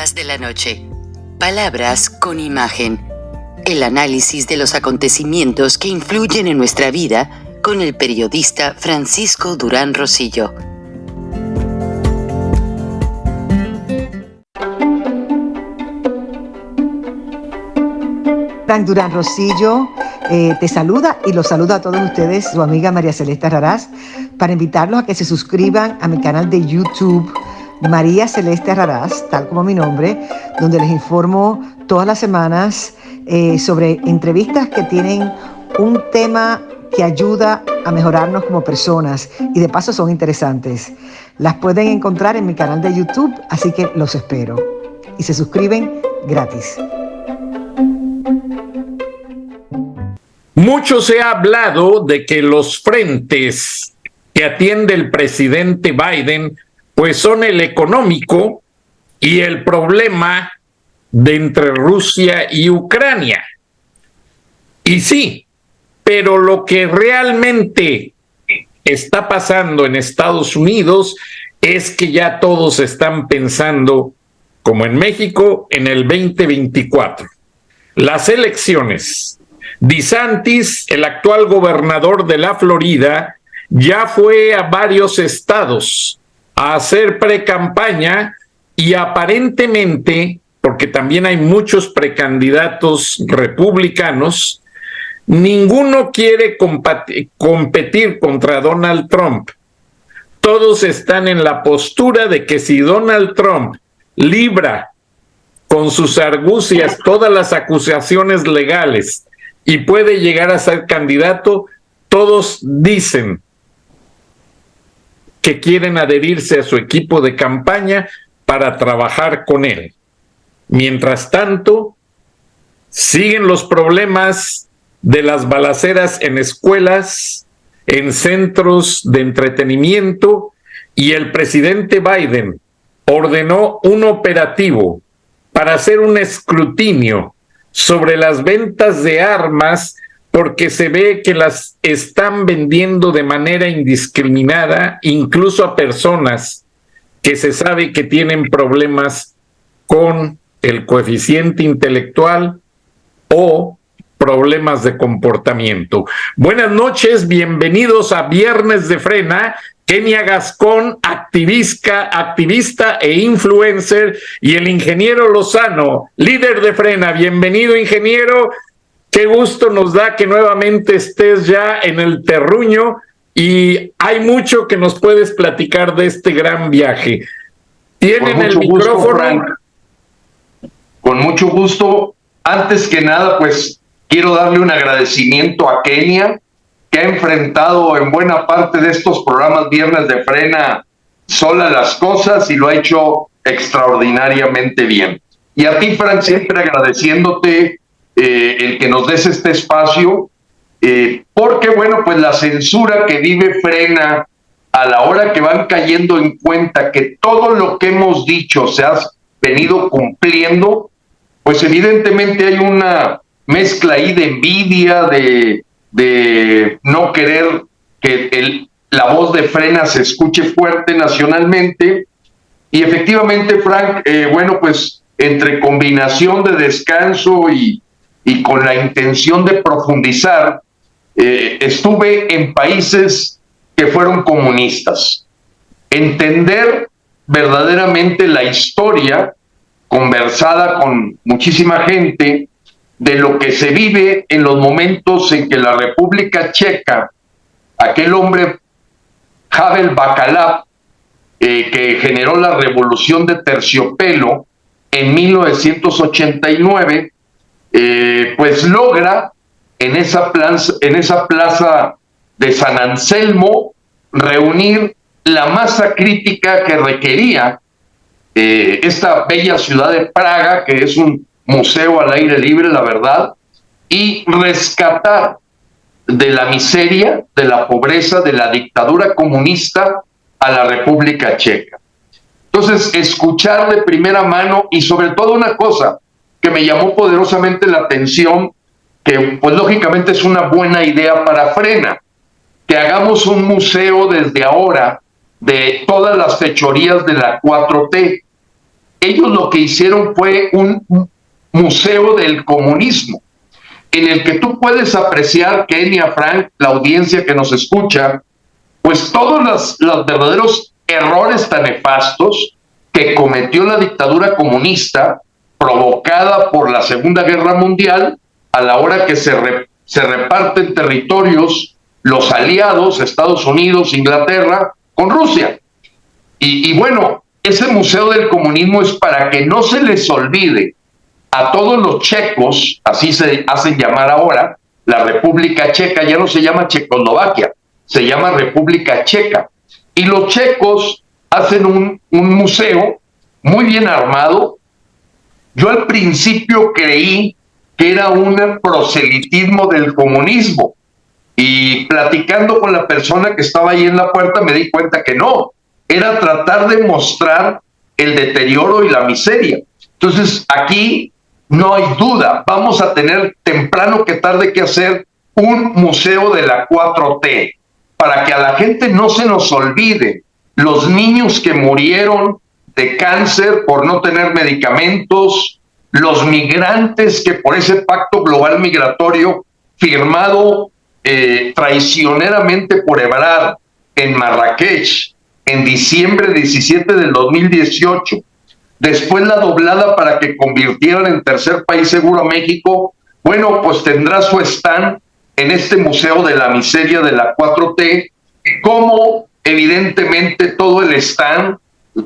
Cosas de la noche. Palabras con imagen. El análisis de los acontecimientos que influyen en nuestra vida con el periodista Francisco Durán Rosillo. Frank Durán Rosillo te saluda y los saluda a todos ustedes, su amiga María Celeste Raraz, para invitarlos a que se suscriban a mi canal de YouTube, María Celeste Raraz, tal como mi nombre, donde les informo todas las semanas sobre entrevistas que tienen un tema que ayuda a mejorarnos como personas y de paso son interesantes. Las pueden encontrar en mi canal de YouTube, así que los espero. Y se suscriben gratis. Mucho se ha hablado de que los frentes que atiende el presidente Biden pues son el económico y el problema de entre Rusia y Ucrania. Y sí, pero lo que realmente está pasando en Estados Unidos es que ya todos están pensando, como en México, en el 2024. Las elecciones. DeSantis, el actual gobernador de la Florida, ya fue a varios estados a hacer precampaña y aparentemente, porque también hay muchos precandidatos republicanos, ninguno quiere competir contra Donald Trump. Todos están en la postura de que si Donald Trump libra con sus argucias todas las acusaciones legales y puede llegar a ser candidato, todos dicen que quieren adherirse a su equipo de campaña para trabajar con él. Mientras tanto, siguen los problemas de las balaceras en escuelas, en centros de entretenimiento, y el presidente Biden ordenó un operativo para hacer un escrutinio sobre las ventas de armas porque se ve que las están vendiendo de manera indiscriminada, incluso a personas que se sabe que tienen problemas con el coeficiente intelectual o problemas de comportamiento. Buenas noches, bienvenidos a Viernes de Frena. Kenia Gascón, activista e influencer, y el ingeniero Lozano, líder de Frena. Bienvenido, ingeniero. Qué gusto nos da que nuevamente estés ya en el terruño y hay mucho que nos puedes platicar de este gran viaje. Tienen el micrófono. Con mucho gusto. Antes que nada, pues quiero darle un agradecimiento a Kenia, que ha enfrentado en buena parte de estos programas Viernes de Frena sola las cosas y lo ha hecho extraordinariamente bien. Y a ti, Frank, siempre agradeciéndote el que nos des este espacio, porque, bueno, pues la censura que vive Frena a la hora que van cayendo en cuenta que todo lo que hemos dicho se ha venido cumpliendo, pues evidentemente hay una mezcla ahí de envidia, de no querer que la voz de Frena se escuche fuerte nacionalmente. Y efectivamente, Frank, bueno, pues entre combinación de descanso y con la intención de profundizar, estuve en países que fueron comunistas. Entender verdaderamente la historia, conversada con muchísima gente, de lo que se vive en los momentos en que la República Checa, aquel hombre Havel Bacalab, que generó la revolución de terciopelo en 1989, pues logra en esa plaza de San Anselmo reunir la masa crítica que requería esta bella ciudad de Praga, que es un museo al aire libre, la verdad, y rescatar de la miseria, de la pobreza, de la dictadura comunista a la República Checa. Entonces, escuchar de primera mano, y sobre todo una cosa que me llamó poderosamente la atención, que pues lógicamente es una buena idea para Frena, que hagamos un museo desde ahora de todas las fechorías de la 4T. ellos lo que hicieron fue un museo del comunismo, en el que tú puedes apreciar, Kenia, Frank, la audiencia que nos escucha, pues todos los verdaderos errores tan nefastos que cometió la dictadura comunista provocada por la Segunda Guerra Mundial, a la hora que se reparten territorios los aliados, Estados Unidos, Inglaterra, con Rusia. Y bueno, ese Museo del Comunismo es para que no se les olvide a todos los checos, así se hacen llamar ahora, la República Checa ya no se llama Checoslovaquia, se llama República Checa. Y los checos hacen un museo muy bien armado. Yo al principio creí que era un proselitismo del comunismo, y platicando con la persona que estaba ahí en la puerta me di cuenta que no, era tratar de mostrar el deterioro y la miseria. Entonces aquí no hay duda, vamos a tener temprano que tarde que hacer un museo de la 4T, para que a la gente no se nos olvide los niños que murieron de cáncer por no tener medicamentos, los migrantes que por ese pacto global migratorio firmado traicioneramente por Ebrard en Marrakech en diciembre 17 del 2018, después la doblada para que convirtieran en tercer país seguro a México, bueno, pues tendrá su stand en este Museo de la Miseria de la 4T, como evidentemente todo el stand,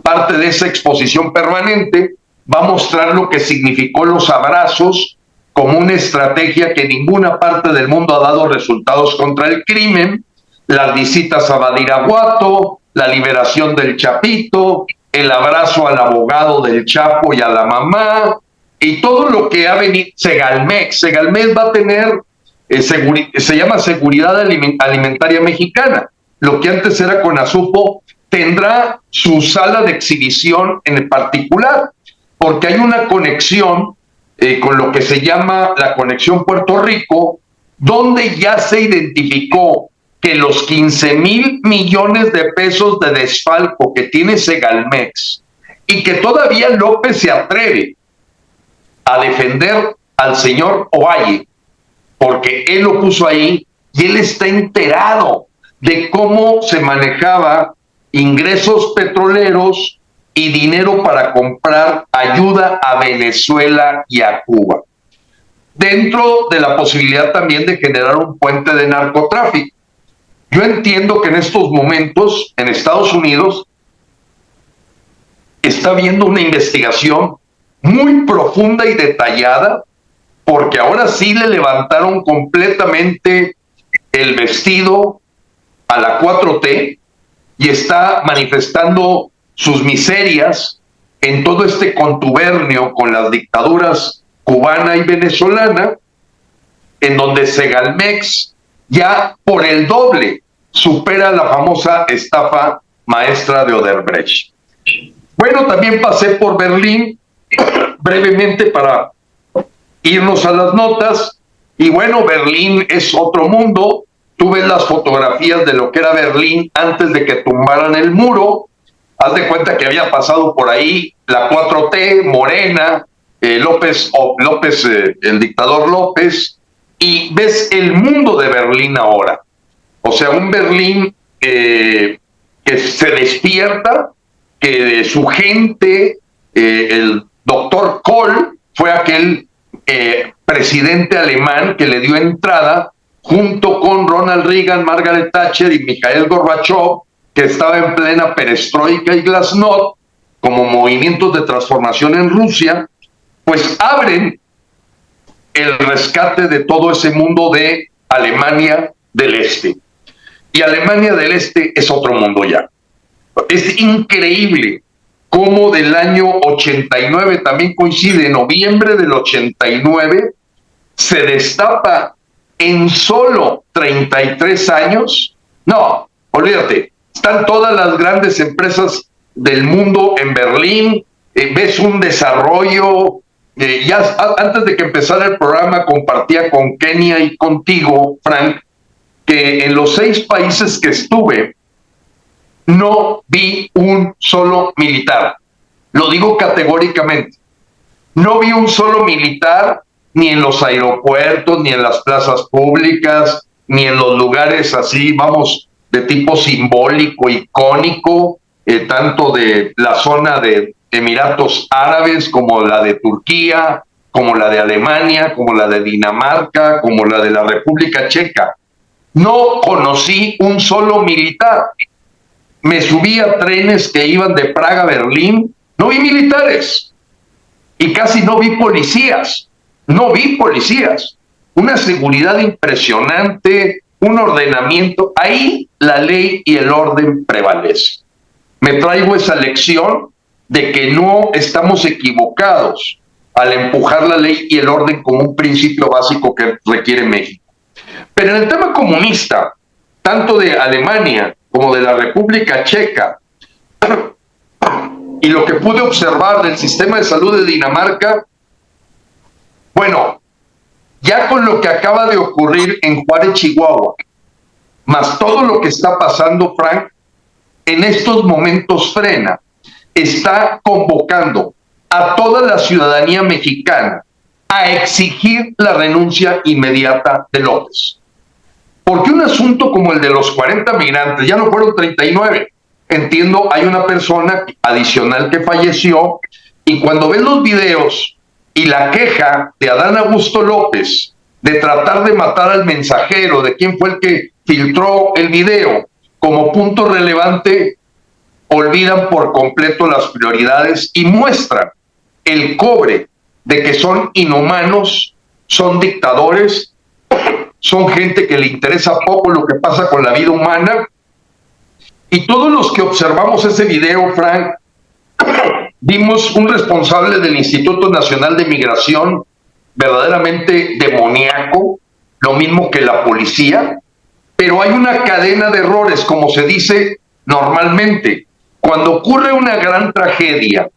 parte de esa exposición permanente, va a mostrar lo que significó los abrazos como una estrategia que en ninguna parte del mundo ha dado resultados contra el crimen, las visitas a Badiraguato, la liberación del Chapito, el abrazo al abogado del Chapo y a la mamá, y todo lo que ha venido. Segalmex va a tener, se llama Seguridad Alimentaria Mexicana, lo que antes era Conasupo, tendrá su sala de exhibición en particular, porque hay una conexión con lo que se llama la conexión Puerto Rico, donde ya se identificó que los 15,000 millones de pesos de desfalco que tiene Segalmex, y que todavía López se atreve a defender al señor Ovalle, porque él lo puso ahí y él está enterado de cómo se manejaba ingresos petroleros y dinero para comprar ayuda a Venezuela y a Cuba, dentro de la posibilidad también de generar un puente de narcotráfico. Yo entiendo que en estos momentos en Estados Unidos está habiendo una investigación muy profunda y detallada, porque ahora sí le levantaron completamente el vestido a la 4T y está manifestando sus miserias en todo este contubernio con las dictaduras cubana y venezolana, en donde Segalmex ya por el doble supera la famosa estafa maestra de Odebrecht. Bueno, también pasé por Berlín brevemente para irnos a las notas, y bueno, Berlín es otro mundo. Tú ves las fotografías de lo que era Berlín antes de que tumbaran el muro. Haz de cuenta que había pasado por ahí la 4T, Morena, López, el dictador López, y ves el mundo de Berlín ahora. O sea, un Berlín que se despierta, que su gente, el doctor Kohl fue aquel presidente alemán que le dio entrada junto con Ronald Reagan, Margaret Thatcher y Mikhail Gorbachev, que estaba en plena perestroika y glasnost, como movimientos de transformación en Rusia, pues abren el rescate de todo ese mundo de Alemania del Este. Y Alemania del Este es otro mundo ya. Es increíble cómo del año 89, también coincide, noviembre del 89, se destapa en solo 33 años. No, olvídate, están todas las grandes empresas del mundo en Berlín, ves un desarrollo. Ya antes de que empezara el programa compartía con Kenia y contigo, Frank, que en los 6 países que estuve no vi un solo militar. lo digo categóricamente. No vi un solo militar ni en los aeropuertos, ni en las plazas públicas, ni en los lugares así, vamos, de tipo simbólico, icónico, tanto de la zona de Emiratos Árabes como la de Turquía, como la de Alemania, como la de Dinamarca, como la de la República Checa. No conocí un solo militar. Me subí a trenes que iban de Praga a Berlín, no vi militares y casi no vi policías. No vi policías. Una seguridad impresionante, un ordenamiento. Ahí la ley y el orden prevalecen. Me traigo esa lección de que no estamos equivocados al empujar la ley y el orden como un principio básico que requiere México. Pero en el tema comunista, tanto de Alemania como de la República Checa, y lo que pude observar del sistema de salud de Dinamarca, bueno, ya con lo que acaba de ocurrir en Juárez, Chihuahua, más todo lo que está pasando, Frank, en estos momentos frena, está convocando a toda la ciudadanía mexicana a exigir la renuncia inmediata de López. Porque un asunto como el de los 40 migrantes, ya no fueron 39, entiendo, hay una persona adicional que falleció, y cuando ven los videos y la queja de Adán Augusto López de tratar de matar al mensajero, de quién fue el que filtró el video, como punto relevante, olvidan por completo las prioridades y muestran el cobre de que son inhumanos, son dictadores, son gente que le interesa poco lo que pasa con la vida humana. Y todos los que observamos ese video, Frank, vimos un responsable del Instituto Nacional de Migración verdaderamente demoníaco, lo mismo que la policía, pero hay una cadena de errores, como se dice normalmente. Cuando ocurre una gran tragedia,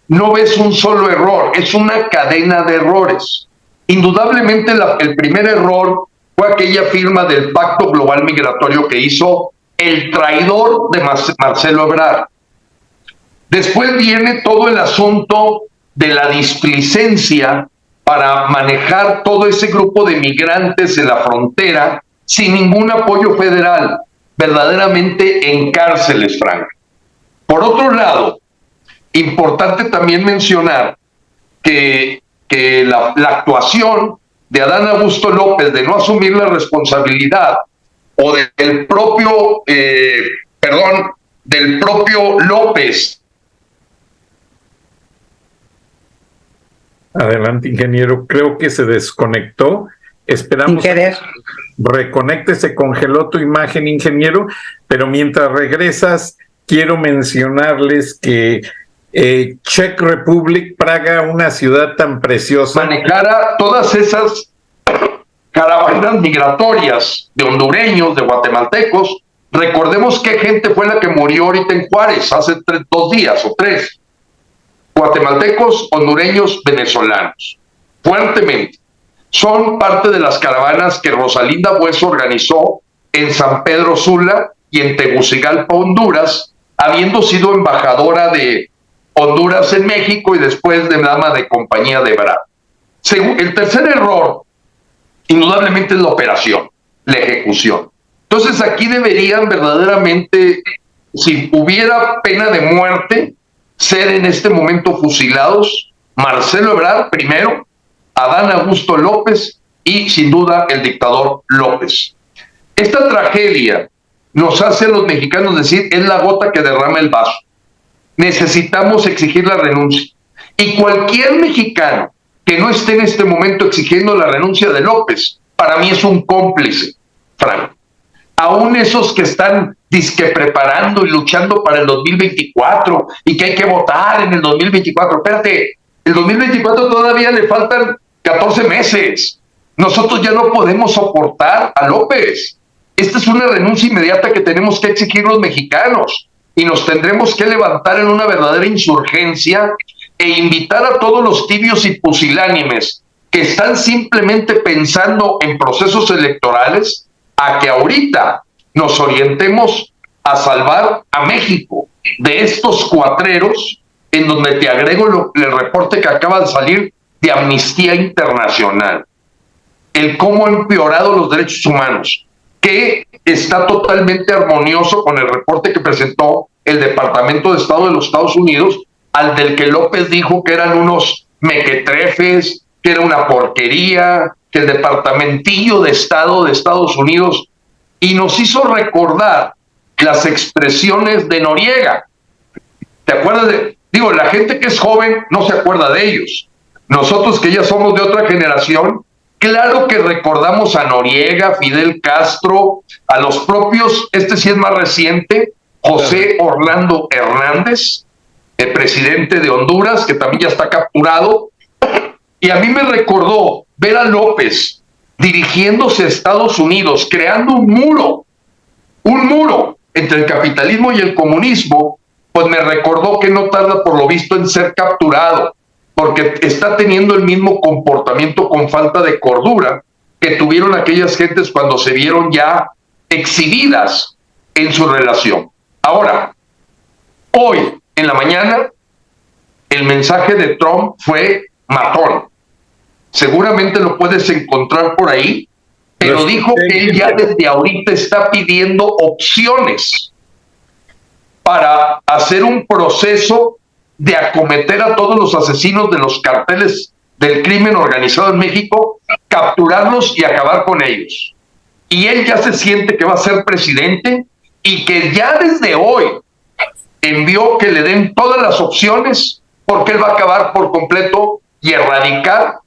no ves un solo error, es una cadena de errores. Indudablemente el primer error fue aquella firma del Pacto Global Migratorio que hizo el traidor de Marcelo Ebrard. Después viene todo el asunto de la displicencia para manejar todo ese grupo de migrantes en la frontera sin ningún apoyo federal, verdaderamente en cárceles, Frank. Por otro lado, importante también mencionar que la actuación de Adán Augusto López de no asumir la responsabilidad o del propio López. Adelante, ingeniero. Creo que se desconectó. Esperamos. Sin querer. Reconecte, se congeló tu imagen, ingeniero, pero mientras regresas, quiero mencionarles que Czech Republic, Praga, una ciudad tan preciosa, manejara todas esas caravanas migratorias de hondureños, de guatemaltecos. Recordemos qué gente fue la que murió ahorita en Juárez hace 2 días o 3. Guatemaltecos, hondureños, venezolanos. Fuertemente. Son parte de las caravanas que Rosalinda Bueso organizó en San Pedro Sula y en Tegucigalpa, Honduras, habiendo sido embajadora de Honduras en México y después de dama de compañía de Ebrard. El tercer error, indudablemente, es la operación, la ejecución. Entonces aquí deberían verdaderamente, si hubiera pena de muerte, ser en este momento fusilados Marcelo Ebrard primero, Adán Augusto López y sin duda el dictador López. Esta tragedia nos hace a los mexicanos decir, es la gota que derrama el vaso. Necesitamos exigir la renuncia. Y cualquier mexicano que no esté en este momento exigiendo la renuncia de López, para mí es un cómplice, Frank. Aún esos que están disque preparando y luchando para el 2024 y que hay que votar en el 2024. Espérate, el 2024 todavía le faltan 14 meses. Nosotros ya no podemos soportar a López. Esta es una renuncia inmediata que tenemos que exigir los mexicanos y nos tendremos que levantar en una verdadera insurgencia e invitar a todos los tibios y pusilánimes que están simplemente pensando en procesos electorales a que ahorita nos orientemos a salvar a México de estos cuatreros en donde te agrego el reporte que acaba de salir de Amnistía Internacional, el cómo ha empeorado los derechos humanos, que está totalmente armonioso con el reporte que presentó el Departamento de Estado de los Estados Unidos, al del que López dijo que eran unos mequetrefes, que era una porquería, que el Departamentillo de Estado de Estados Unidos, y nos hizo recordar las expresiones de Noriega. ¿Te acuerdas de? Digo, la gente que es joven no se acuerda de ellos. Nosotros que ya somos de otra generación, claro que recordamos a Noriega, Fidel Castro, a los propios, este sí es más reciente, José Orlando Hernández, el presidente de Honduras, que también ya está capturado. Y a mí me recordó ver a López dirigiéndose a Estados Unidos, creando un muro entre el capitalismo y el comunismo, pues me recordó que no tarda por lo visto en ser capturado, porque está teniendo el mismo comportamiento con falta de cordura que tuvieron aquellas gentes cuando se vieron ya exhibidas en su relación. Ahora, hoy en la mañana, el mensaje de Trump fue matón. Seguramente lo puedes encontrar por ahí, pero dijo que él ya desde ahorita está pidiendo opciones para hacer un proceso de acometer a todos los asesinos de los carteles del crimen organizado en México, capturarlos y acabar con ellos. Y él ya se siente que va a ser presidente y que ya desde hoy envió que le den todas las opciones, porque él va a acabar por completo y erradicar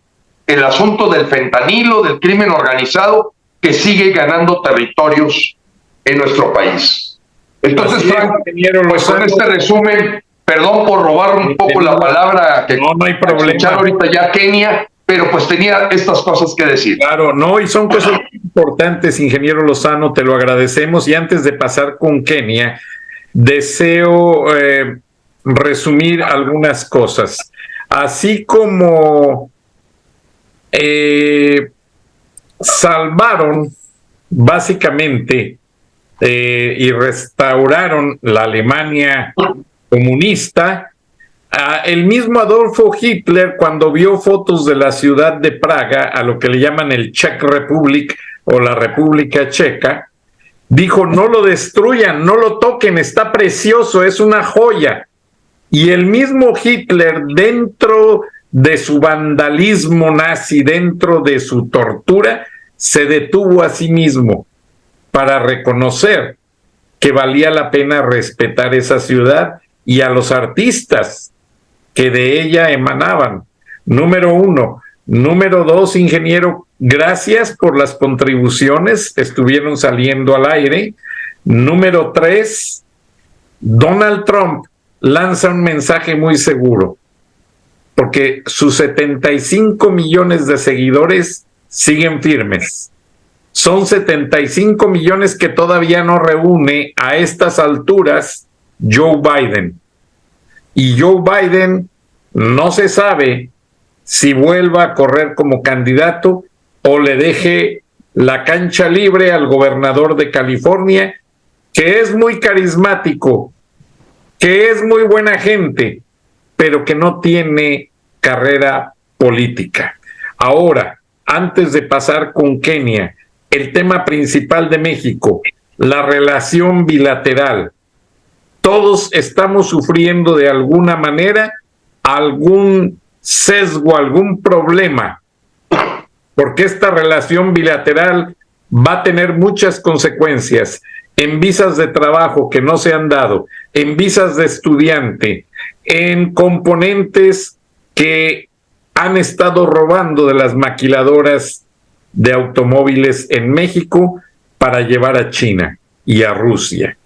el asunto del fentanilo, del crimen organizado, que sigue ganando territorios en nuestro país. Entonces, Frank, pues con este resumen, perdón por robar un poco la palabra que no hay problema. Escuchar ahorita ya Kenia, pero pues tenía estas cosas que decir. Claro, no, y son cosas importantes, ingeniero Lozano, te lo agradecemos. Y antes de pasar con Kenia, deseo resumir algunas cosas. Así como salvaron básicamente y restauraron la Alemania comunista, el mismo Adolfo Hitler, cuando vio fotos de la ciudad de Praga, a lo que le llaman el Czech Republic o la República Checa, dijo: no lo destruyan, no lo toquen, está precioso, es una joya. Y el mismo Hitler, dentro de su vandalismo nazi, dentro de su tortura, se detuvo a sí mismo para reconocer que valía la pena respetar esa ciudad y a los artistas que de ella emanaban. Número uno. Número dos, ingeniero, gracias por las contribuciones, estuvieron saliendo al aire. Número tres, Donald Trump lanza un mensaje muy seguro, porque sus 75 millones de seguidores siguen firmes. Son 75 millones que todavía no reúne a estas alturas Joe Biden. Y Joe Biden no se sabe si vuelva a correr como candidato o le deje la cancha libre al gobernador de California, que es muy carismático, que es muy buena gente, pero que no tiene carrera política. Ahora, antes de pasar con Kenia, el tema principal de México, la relación bilateral. Todos estamos sufriendo de alguna manera algún sesgo, algún problema, porque esta relación bilateral va a tener muchas consecuencias en visas de trabajo que no se han dado, en visas de estudiante, en componentes que han estado robando de las maquiladoras de automóviles en México para llevar a China y a Rusia.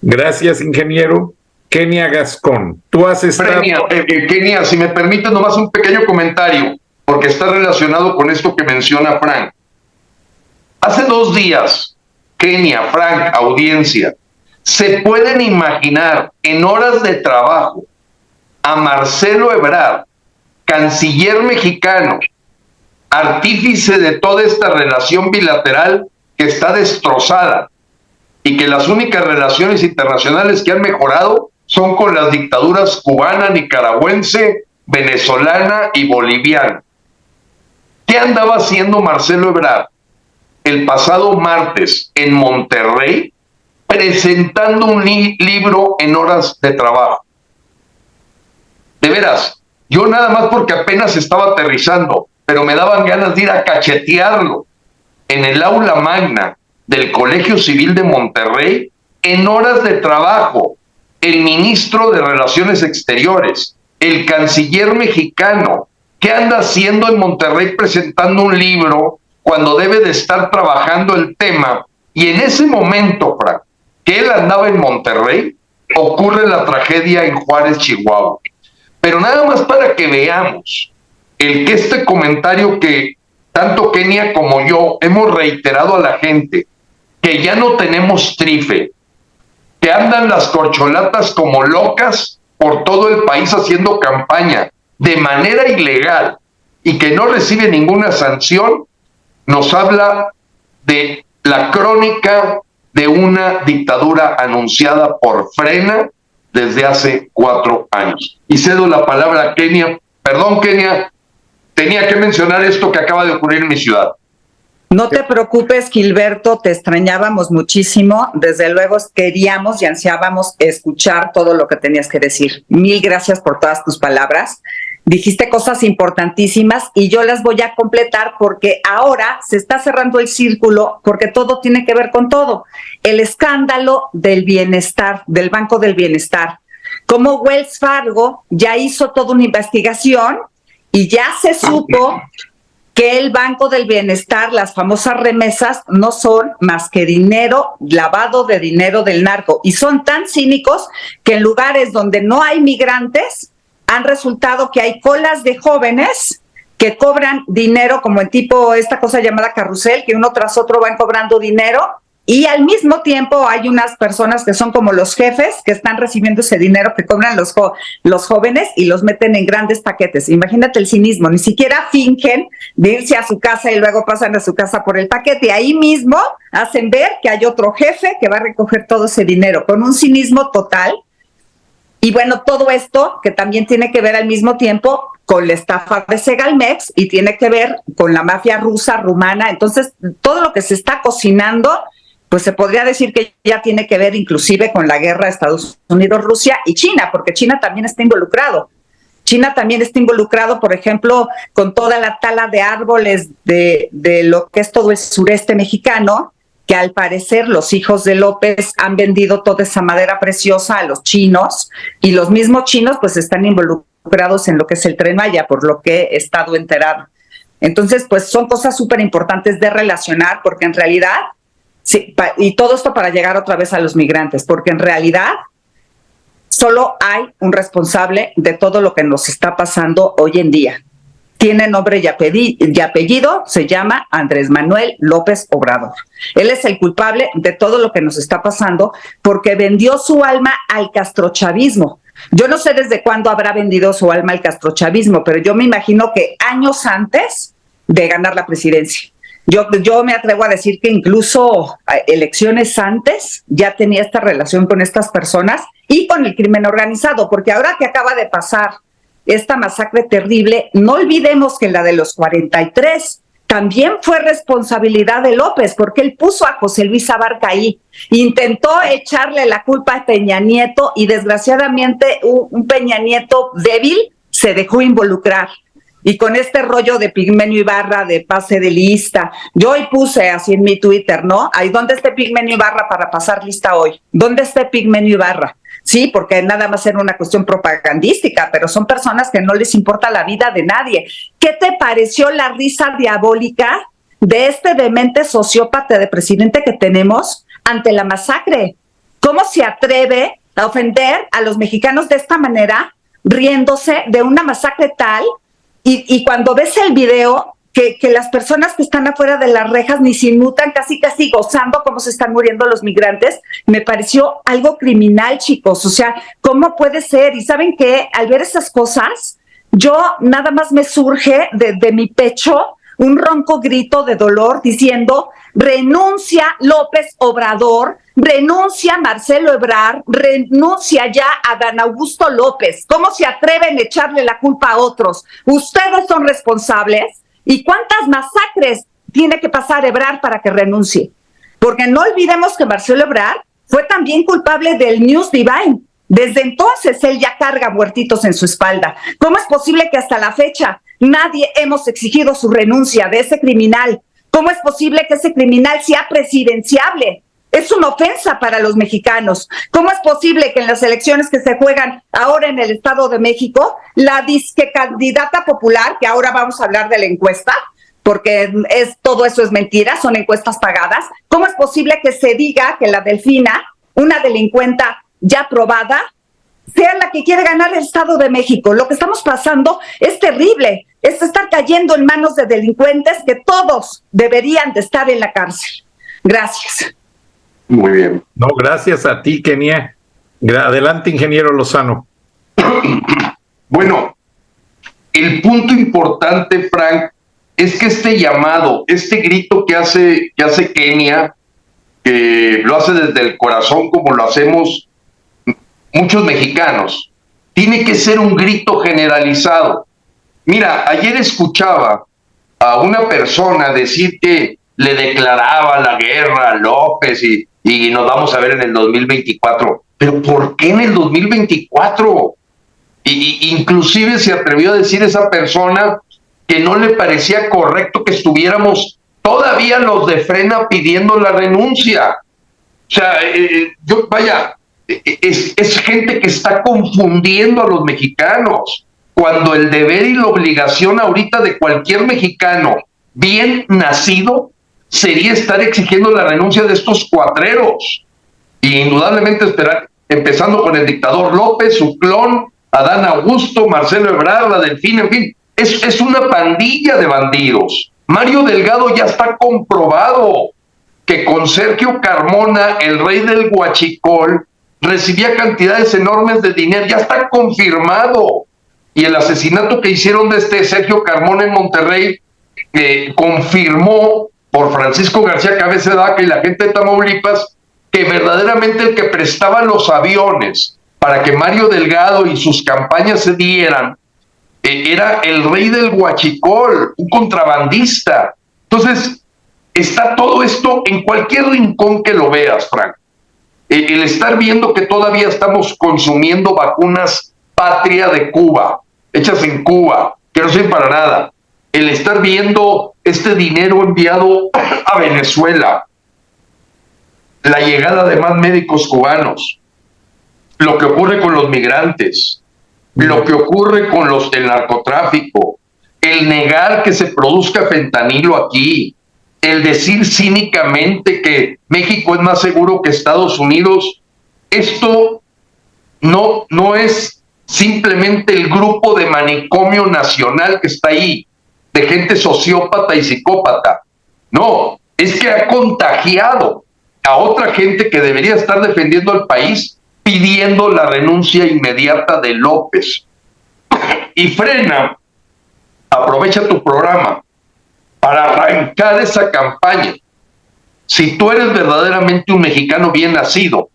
Gracias, ingeniero. Kenia Gascón, tú has estado... Kenia, si me permite nomás un pequeño comentario, porque está relacionado con esto que menciona Frank. Hace 2 días, Kenia, Frank, audiencia, ¿se pueden imaginar en horas de trabajo a Marcelo Ebrard, canciller mexicano, artífice de toda esta relación bilateral que está destrozada y que las únicas relaciones internacionales que han mejorado son con las dictaduras cubana, nicaragüense, venezolana y boliviana. ¿Qué andaba haciendo Marcelo Ebrard el pasado martes en Monterrey presentando un libro en horas de trabajo? De veras, yo nada más porque apenas estaba aterrizando, pero me daban ganas de ir a cachetearlo en el aula magna del Colegio Civil de Monterrey en horas de trabajo. El ministro de Relaciones Exteriores, el canciller mexicano, ¿qué anda haciendo en Monterrey presentando un libro cuando debe de estar trabajando el tema? Y en ese momento, Frank, que él andaba en Monterrey, ocurre la tragedia en Juárez, Chihuahua. Pero nada más para que veamos el que este comentario que tanto Kenia como yo hemos reiterado a la gente, que ya no tenemos trife, que andan las corcholatas como locas por todo el país haciendo campaña de manera ilegal y que no recibe ninguna sanción, nos habla de la crónica de una dictadura anunciada por Frena desde hace 4 años. Y cedo la palabra a Kenia. Perdón, Kenia, tenía que mencionar esto que acaba de ocurrir en mi ciudad. No te preocupes, Gilberto, te extrañábamos muchísimo. Desde luego queríamos y ansiábamos escuchar todo lo que tenías que decir. Mil gracias por todas tus palabras. Dijiste cosas importantísimas y yo las voy a completar porque ahora se está cerrando el círculo porque todo tiene que ver con todo. El escándalo del bienestar, del Banco del Bienestar. Como Wells Fargo ya hizo toda una investigación y ya se supo que el Banco del Bienestar, las famosas remesas, no son más que dinero, lavado de dinero del narco. Y son tan cínicos que en lugares donde no hay migrantes, han resultado que hay colas de jóvenes que cobran dinero, como en tipo esta cosa llamada carrusel, que uno tras otro van cobrando dinero, y al mismo tiempo hay unas personas que son como los jefes que están recibiendo ese dinero que cobran los jóvenes y los meten en grandes paquetes. Imagínate el cinismo, ni siquiera fingen de irse a su casa y luego pasan a su casa por el paquete. Ahí mismo hacen ver que hay otro jefe que va a recoger todo ese dinero, con un cinismo total. Y bueno, todo esto que también tiene que ver al mismo tiempo con la estafa de Segalmex y tiene que ver con la mafia rusa, rumana. Entonces, todo lo que se está cocinando, pues se podría decir que ya tiene que ver inclusive con la guerra de Estados Unidos, Rusia y China, porque China también está involucrado. China también está involucrado, por ejemplo, con toda la tala de árboles de lo que es todo el sureste mexicano, que al parecer los hijos de López han vendido toda esa madera preciosa a los chinos, y los mismos chinos pues están involucrados en lo que es el Tren Maya, por lo que he estado enterado. Entonces, pues son cosas súper importantes de relacionar, porque en realidad, sí, y todo esto para llegar otra vez a los migrantes, porque en realidad solo hay un responsable de todo lo que nos está pasando hoy en día. Tiene nombre y apellido, se llama Andrés Manuel López Obrador. Él es el culpable de todo lo que nos está pasando porque vendió su alma al castrochavismo. Yo no sé desde cuándo habrá vendido su alma al castrochavismo, pero yo me imagino que años antes de ganar la presidencia. Yo me atrevo a decir que incluso elecciones antes ya tenía esta relación con estas personas y con el crimen organizado, porque ahora que acaba de pasar esta masacre terrible, no olvidemos que la de los 43 también fue responsabilidad de López, porque él puso a José Luis Abarca ahí, intentó echarle la culpa a Peña Nieto y desgraciadamente un Peña Nieto débil se dejó involucrar. Y con este rollo de Pigmenio Ibarra, de pase de lista, yo hoy puse así en mi Twitter, ¿no? Ahí, ¿dónde está Pigmenio Ibarra para pasar lista hoy? ¿Dónde está Pigmenio Ibarra? Sí, porque nada más era una cuestión propagandística, pero son personas que no les importa la vida de nadie. ¿Qué te pareció la risa diabólica de este demente sociópata de presidente que tenemos ante la masacre? ¿Cómo se atreve a ofender a los mexicanos de esta manera, riéndose de una masacre tal? Y cuando ves el video, que las personas que están afuera de las rejas ni se inmutan, casi gozando cómo se están muriendo los migrantes, me pareció algo criminal, chicos. O sea, ¿cómo puede ser? Y ¿saben qué? Al ver esas cosas, yo nada más me surge de mi pecho un ronco grito de dolor diciendo, renuncia López Obrador, renuncia Marcelo Ebrard, renuncia ya Adán Augusto López. ¿Cómo se atreven a echarle la culpa a otros? Ustedes son responsables. ¿Y cuántas masacres tiene que pasar Ebrard para que renuncie? Porque no olvidemos que Marcelo Ebrard fue también culpable del News Divine. Desde entonces él ya carga muertitos en su espalda. ¿Cómo es posible que hasta la fecha nadie hemos exigido su renuncia de ese criminal? ¿Cómo es posible que ese criminal sea presidenciable? Es una ofensa para los mexicanos. ¿Cómo es posible que en las elecciones que se juegan ahora en el Estado de México, la disque candidata popular, que ahora vamos a hablar de la encuesta, porque todo eso es mentira, son encuestas pagadas, ¿cómo es posible que se diga que la Delfina, una delincuenta ya probada, sea la que quiere ganar el Estado de México? Lo que estamos pasando es terrible, es estar cayendo en manos de delincuentes que todos deberían de estar en la cárcel. Gracias. Muy bien. No, gracias a ti, Kenia. Adelante, ingeniero Lozano. Bueno, el punto importante, Frank, es que este llamado, este grito que hace Kenia, que lo hace desde el corazón como lo hacemos muchos mexicanos, tiene que ser un grito generalizado. Mira, ayer escuchaba a una persona decir que le declaraba la guerra a López y nos vamos a ver en el 2024. ¿Pero por qué en el 2024? Inclusive se atrevió a decir esa persona que no le parecía correcto que estuviéramos todavía los de Frena pidiendo la renuncia. O sea, es gente que está confundiendo a los mexicanos, cuando el deber y la obligación ahorita de cualquier mexicano bien nacido sería estar exigiendo la renuncia de estos cuatreros. Y indudablemente empezando con el dictador López, su clon, Adán Augusto, Marcelo Ebrard, la Delfina, en fin, es una pandilla de bandidos. Mario Delgado ya está comprobado que con Sergio Carmona, el rey del huachicol, recibía cantidades enormes de dinero, ya está confirmado. Y el asesinato que hicieron de Sergio Carmona en Monterrey confirmó por Francisco García Cabeza de Vaca y la gente de Tamaulipas que verdaderamente el que prestaba los aviones para que Mario Delgado y sus campañas se dieran era el rey del huachicol, un contrabandista. Entonces, está todo esto en cualquier rincón que lo veas, Frank. El estar viendo que todavía estamos consumiendo vacunas patria de Cuba, hechas en Cuba, que no sirven para nada. El estar viendo este dinero enviado a Venezuela, la llegada de más médicos cubanos, lo que ocurre con los migrantes, lo que ocurre con el narcotráfico, el negar que se produzca fentanilo aquí, el decir cínicamente que México es más seguro que Estados Unidos. Esto no es simplemente el grupo de manicomio nacional que está ahí, de gente sociópata y psicópata. No, es que ha contagiado a otra gente que debería estar defendiendo al país, pidiendo la renuncia inmediata de López. Y Frena, aprovecha tu programa para arrancar esa campaña. Si tú eres verdaderamente un mexicano bien nacido,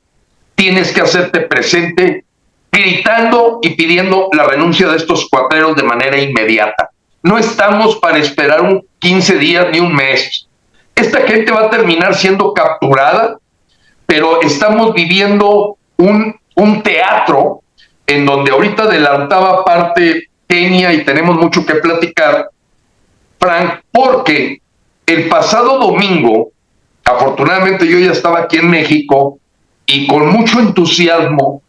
tienes que hacerte presente gritando y pidiendo la renuncia de estos cuatreros de manera inmediata. No estamos para esperar 15 días ni un mes. Esta gente va a terminar siendo capturada, pero estamos viviendo un teatro en donde ahorita adelantaba parte Kenia y tenemos mucho que platicar, Frank, porque el pasado domingo, afortunadamente yo ya estaba aquí en México y con mucho entusiasmo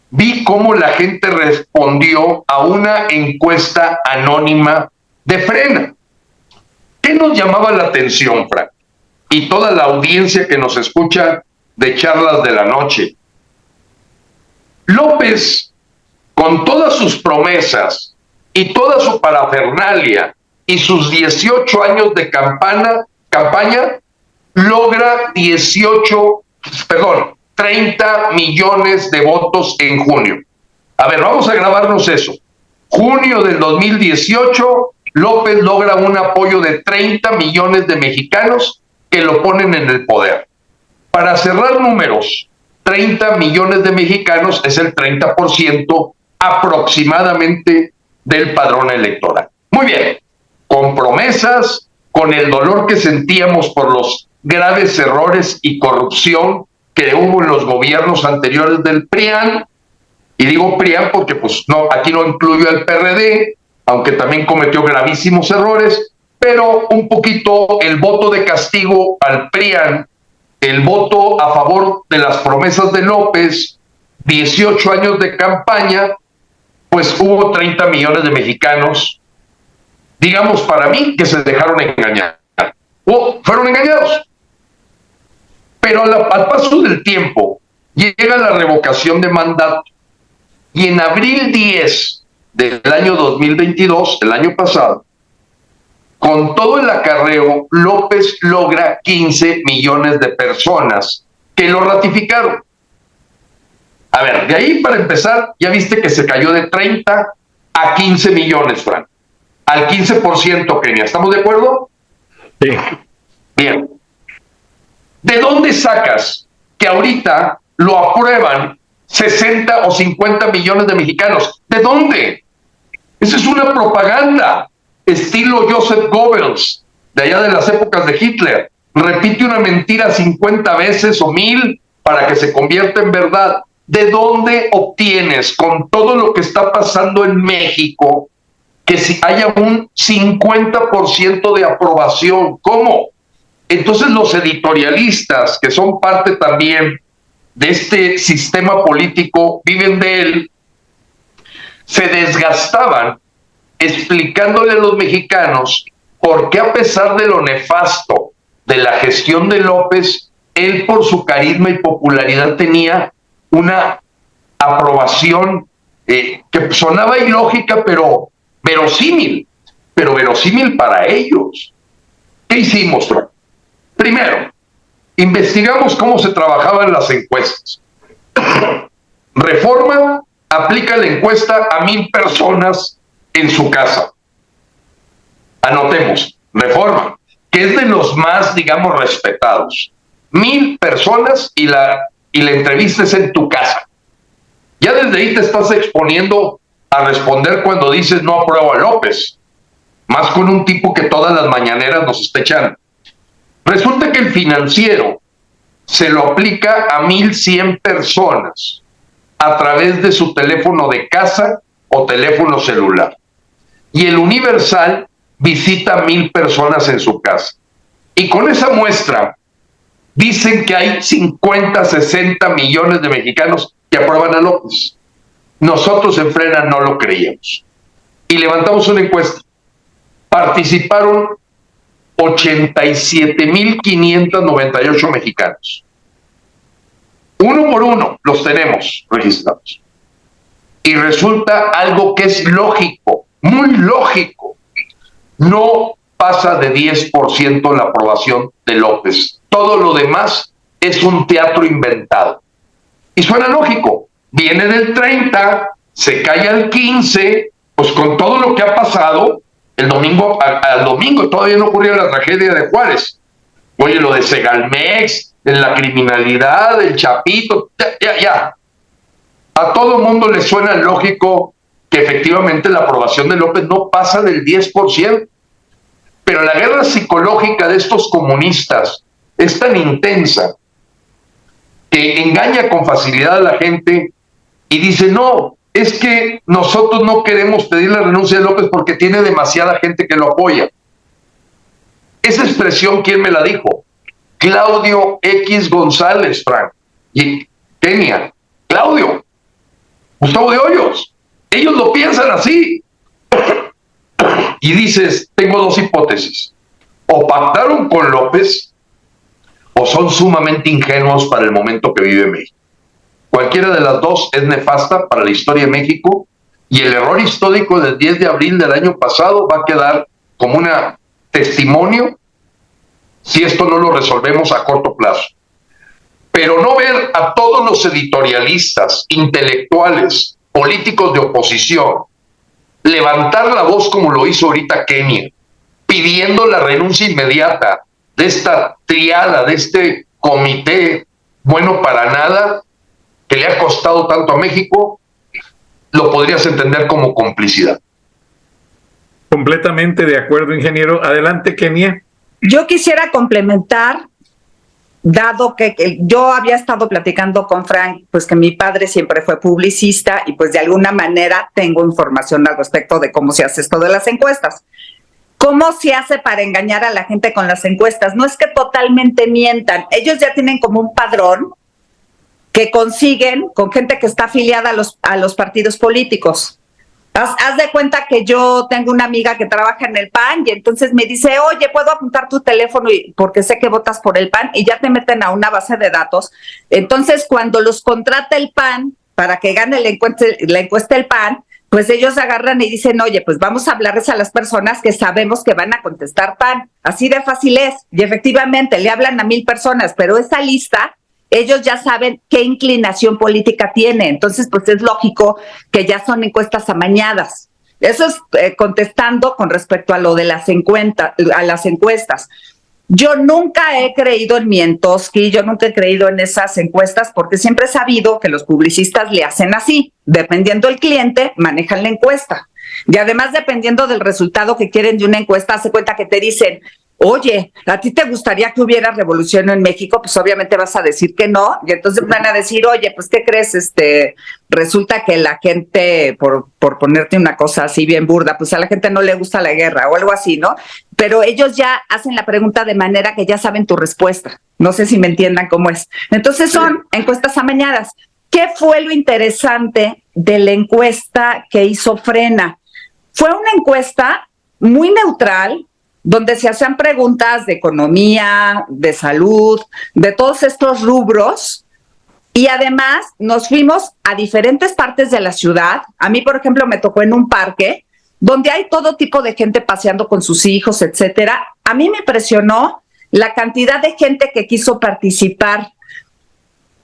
vi cómo la gente respondió a una encuesta anónima de Frena. ¿Qué nos llamaba la atención, Frank? Y toda la audiencia que nos escucha de Charlas de la Noche. López, con todas sus promesas y toda su parafernalia y sus 18 años de campaña, logra 30 millones de votos en junio. A ver, vamos a grabarnos eso. Junio del 2018, López logra un apoyo de 30 millones de mexicanos que lo ponen en el poder. Para cerrar números, 30 millones de mexicanos es el 30% aproximadamente del padrón electoral. Muy bien, con promesas, con el dolor que sentíamos por los graves errores y corrupción que hubo en los gobiernos anteriores del PRIAN, y digo PRIAN porque pues no, aquí no incluyo al PRD, aunque también cometió gravísimos errores, pero un poquito el voto de castigo al PRIAN, el voto a favor de las promesas de López, 18 años de campaña, pues hubo 30 millones de mexicanos, digamos para mí, que se dejaron engañar, o fueron engañados. Pero al paso del tiempo, llega la revocación de mandato, y en abril 10 del año 2022, el año pasado, con todo el acarreo, López logra 15 millones de personas que lo ratificaron. A ver, de ahí para empezar, ya viste que se cayó de 30 a 15 millones, Frank. Al 15%, Kenia. ¿Estamos de acuerdo? Sí. Bien. ¿De dónde sacas que ahorita lo aprueban 60 o 50 millones de mexicanos? ¿De dónde? Esa es una propaganda, estilo Joseph Goebbels, de allá de las épocas de Hitler. Repite una mentira 50 veces o 1000 para que se convierta en verdad. ¿De dónde obtienes, con todo lo que está pasando en México, que si haya un 50% de aprobación? ¿Cómo? Entonces los editorialistas, que son parte también de este sistema político, viven de él, se desgastaban explicándole a los mexicanos por qué, a pesar de lo nefasto de la gestión de López, él por su carisma y popularidad tenía una aprobación que sonaba ilógica, pero verosímil para ellos. ¿Qué hicimos, Frank? Primero, investigamos cómo se trabajaban las encuestas. Reforma aplica la encuesta a 1,000 personas en su casa. Anotemos, Reforma, que es de los más, digamos, respetados. 1,000 personas y la entrevista es en tu casa. Ya desde ahí te estás exponiendo a responder cuando dices no apruebo a López, más con un tipo que todas las mañaneras nos está echando. Resulta que el Financiero se lo aplica a 1,100 personas a través de su teléfono de casa o teléfono celular. Y el Universal visita a 1,000 personas en su casa. Y con esa muestra dicen que hay 50, 60 millones de mexicanos que aprueban a López. Nosotros en Frena no lo creíamos. Y levantamos una encuesta. Participaron 87,598 mexicanos. Uno por uno los tenemos registrados. Y resulta algo que es lógico, muy lógico. No pasa de 10% la aprobación de López. Todo lo demás es un teatro inventado. Y suena lógico. Viene del 30, se cae al 15, pues con todo lo que ha pasado, el domingo, al domingo todavía no ocurrió la tragedia de Juárez. Oye, lo de Segalmex, de la criminalidad, del Chapito, ya. A todo mundo le suena lógico que efectivamente la aprobación de López no pasa del 10%. Pero la guerra psicológica de estos comunistas es tan intensa que engaña con facilidad a la gente y dice, no, es que nosotros no queremos pedir la renuncia de López porque tiene demasiada gente que lo apoya. Esa expresión, ¿quién me la dijo? Claudio X González, Frank, y Kenia. Claudio, Gustavo de Hoyos. Ellos lo piensan así. Y dices, tengo dos hipótesis. O pactaron con López o son sumamente ingenuos para el momento que vive México. Cualquiera de las dos es nefasta para la historia de México y el error histórico del 10 de abril del año pasado va a quedar como un testimonio si esto no lo resolvemos a corto plazo. Pero no ver a todos los editorialistas, intelectuales, políticos de oposición, levantar la voz como lo hizo ahorita Kenia, pidiendo la renuncia inmediata de esta triada, de este comité bueno para nada, que le ha costado tanto a México, lo podrías entender como complicidad. Completamente de acuerdo, ingeniero. Adelante, Kenia. Yo quisiera complementar, dado que yo había estado platicando con Frank, pues que mi padre siempre fue publicista y pues de alguna manera tengo información al respecto de cómo se hace esto de las encuestas. ¿Cómo se hace para engañar a la gente con las encuestas? No es que totalmente mientan, ellos ya tienen como un padrón que consiguen con gente que está afiliada a los partidos políticos. Haz de cuenta que yo tengo una amiga que trabaja en el PAN y entonces me dice, oye, ¿puedo apuntar tu teléfono? Porque sé que votas por el PAN, y ya te meten a una base de datos. Entonces, cuando los contrata el PAN para que gane la encuesta el PAN, pues ellos agarran y dicen, oye, pues vamos a hablarles a las personas que sabemos que van a contestar PAN. Así de fácil es. Y efectivamente, le hablan a 1,000 personas, pero esa lista ellos ya saben qué inclinación política tiene. Entonces, pues es lógico que ya son encuestas amañadas. Eso es contestando con respecto a lo de las encuestas. Yo nunca he creído en Mientowski, yo nunca he creído en esas encuestas, porque siempre he sabido que los publicistas le hacen así. Dependiendo del cliente, manejan la encuesta. Y además, dependiendo del resultado que quieren de una encuesta, hace cuenta que te dicen, oye, ¿a ti te gustaría que hubiera revolución en México? Pues obviamente vas a decir que no, y entonces van a decir, oye, pues ¿qué crees? Resulta que la gente, por ponerte una cosa así bien burda, pues a la gente no le gusta la guerra o algo así, ¿no? Pero ellos ya hacen la pregunta de manera que ya saben tu respuesta. No sé si me entiendan cómo es. Entonces son encuestas amañadas. ¿Qué fue lo interesante de la encuesta que hizo Frena? Fue una encuesta muy neutral, donde se hacían preguntas de economía, de salud, de todos estos rubros, y además nos fuimos a diferentes partes de la ciudad. A mí, por ejemplo, me tocó en un parque donde hay todo tipo de gente paseando con sus hijos, etcétera. A mí me impresionó la cantidad de gente que quiso participar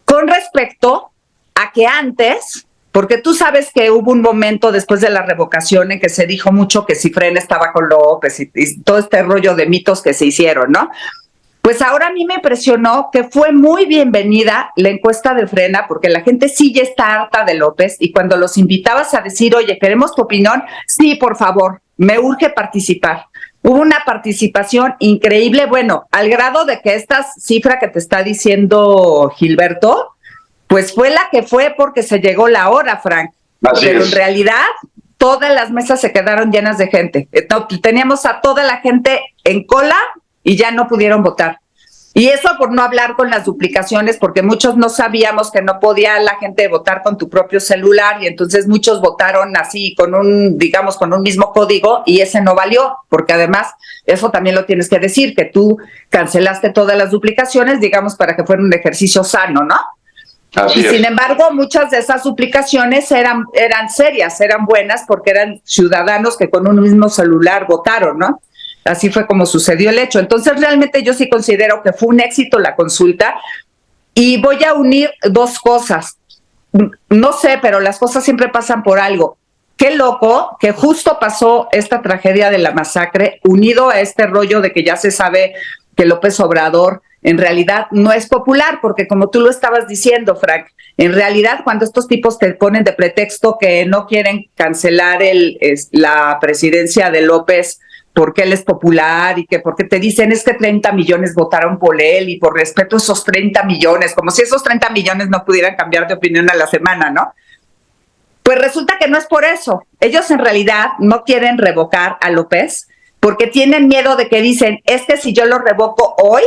con respecto a que antes, porque tú sabes que hubo un momento después de la revocación en que se dijo mucho que si Frena estaba con López y todo este rollo de mitos que se hicieron, ¿no? Pues ahora a mí me impresionó que fue muy bienvenida la encuesta de Frena, porque la gente sí ya está harta de López, y cuando los invitabas a decir, oye, queremos tu opinión, sí, por favor, me urge participar. Hubo una participación increíble, bueno, al grado de que esta cifra que te está diciendo Gilberto, pues fue la que fue porque se llegó la hora, Frank. Pero en realidad todas las mesas se quedaron llenas de gente. Teníamos a toda la gente en cola y ya no pudieron votar. Y eso por no hablar con las duplicaciones, porque muchos no sabíamos que no podía la gente votar con tu propio celular, y entonces muchos votaron así con un mismo código, y ese no valió, porque además eso también lo tienes que decir, que tú cancelaste todas las duplicaciones, digamos, para que fuera un ejercicio sano, ¿no? Así es. Sin embargo, muchas de esas suplicaciones eran serias, eran buenas, porque eran ciudadanos que con un mismo celular votaron, ¿no? Así fue como sucedió el hecho. Entonces, realmente yo sí considero que fue un éxito la consulta, y voy a unir dos cosas. No sé, pero las cosas siempre pasan por algo. Qué loco que justo pasó esta tragedia de la masacre, unido a este rollo de que ya se sabe que López Obrador en realidad no es popular, porque como tú lo estabas diciendo, Frank, en realidad cuando estos tipos te ponen de pretexto que no quieren cancelar la presidencia de López porque él es popular, y que porque te dicen es que 30 millones votaron por él, y por respeto a esos 30 millones, como si esos 30 millones no pudieran cambiar de opinión a la semana, ¿no? Pues resulta que no es por eso. Ellos en realidad no quieren revocar a López porque tienen miedo de que dicen, es que si yo lo revoco hoy,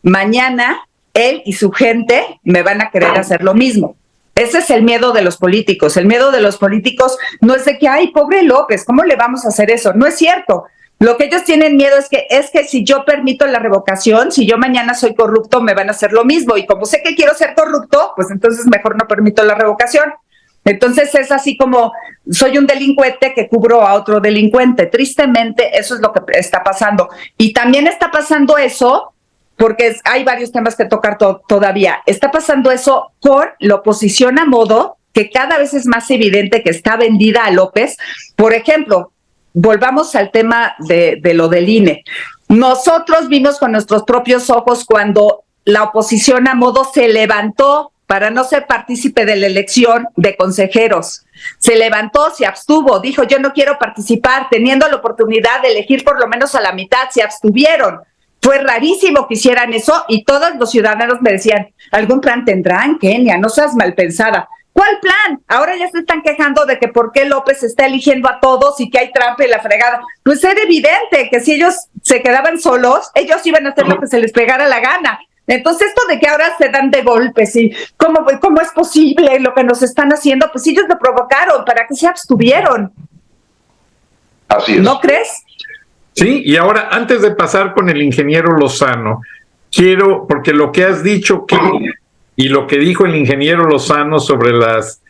mañana él y su gente me van a querer hacer lo mismo. Ese es el miedo de los políticos. El miedo de los políticos no es de que, ay, pobre López, ¿cómo le vamos a hacer eso? No es cierto. Lo que ellos tienen miedo es que si yo permito la revocación, si yo mañana soy corrupto, me van a hacer lo mismo. Y como sé que quiero ser corrupto, pues entonces mejor no permito la revocación. Entonces es así como soy un delincuente que cubro a otro delincuente. Tristemente, eso es lo que está pasando. Y también está pasando eso, porque hay varios temas que tocar todavía. Está pasando eso con la oposición a modo, que cada vez es más evidente que está vendida a López. Por ejemplo, volvamos al tema de lo del INE. Nosotros vimos con nuestros propios ojos cuando la oposición a modo se levantó para no ser partícipe de la elección de consejeros. Se levantó, se abstuvo, dijo yo no quiero participar, teniendo la oportunidad de elegir por lo menos a la mitad, se abstuvieron. Fue rarísimo que hicieran eso y todos los ciudadanos me decían, ¿algún plan tendrán, Kenia? No seas mal pensada. ¿Cuál plan? Ahora ya se están quejando de que por qué López está eligiendo a todos y que hay trampa y la fregada. Pues era evidente que si ellos se quedaban solos, ellos iban a hacer lo que se les pegara la gana. Entonces esto de que ahora se dan de golpes y cómo es posible lo que nos están haciendo, pues ellos lo provocaron, ¿para qué se abstuvieron? Así es. ¿No crees? Sí, y ahora antes de pasar con el ingeniero Lozano, quiero, porque lo que has dicho y lo que dijo el ingeniero Lozano sobre las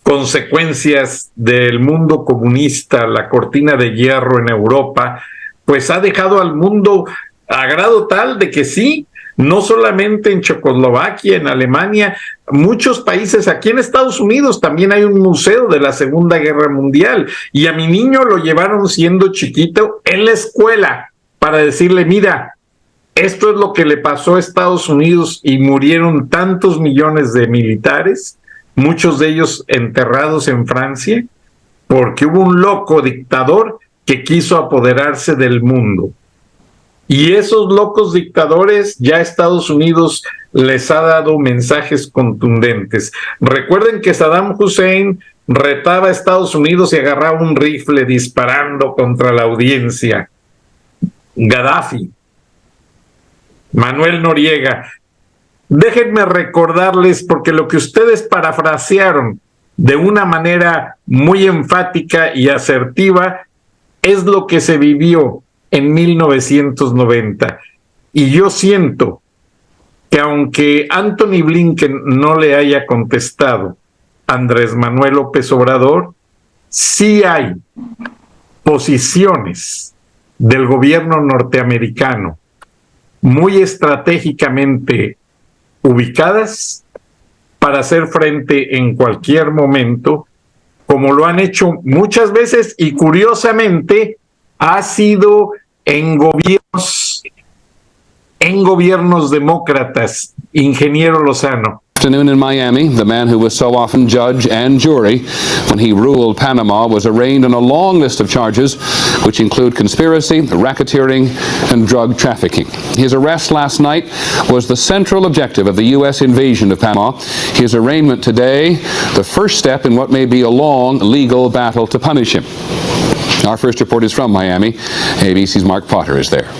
consecuencias del mundo comunista, la cortina de hierro en Europa, pues ha dejado al mundo a grado tal de que sí, no solamente en Checoslovaquia, en Alemania, muchos países, aquí en Estados Unidos también hay un museo de la Segunda Guerra Mundial, y a mi niño lo llevaron siendo chiquito en la escuela para decirle, mira, esto es lo que le pasó a Estados Unidos y murieron tantos millones de militares, muchos de ellos enterrados en Francia, porque hubo un loco dictador que quiso apoderarse del mundo. Y esos locos dictadores ya Estados Unidos les ha dado mensajes contundentes. Recuerden que Saddam Hussein retaba a Estados Unidos y agarraba un rifle disparando contra la audiencia. Gaddafi, Manuel Noriega. Déjenme recordarles, porque lo que ustedes parafrasearon de una manera muy enfática y asertiva es lo que se vivió en 1990. Y yo siento que aunque Anthony Blinken no le haya contestado a Andrés Manuel López Obrador, sí hay posiciones del gobierno norteamericano muy estratégicamente ubicadas para hacer frente en cualquier momento, como lo han hecho muchas veces y curiosamente ha sido en gobiernos demócratas, ingeniero Lozano. Afternoon in Miami, the man who was so often judge and jury when he ruled Panama was arraigned on a long list of charges which include conspiracy, racketeering, and drug trafficking. His arrest last night was the central objective of the U.S. invasion of Panama. His arraignment today, the first step in what may be a long legal battle to punish him. Our first report is from Miami. ABC's Mark Potter is there.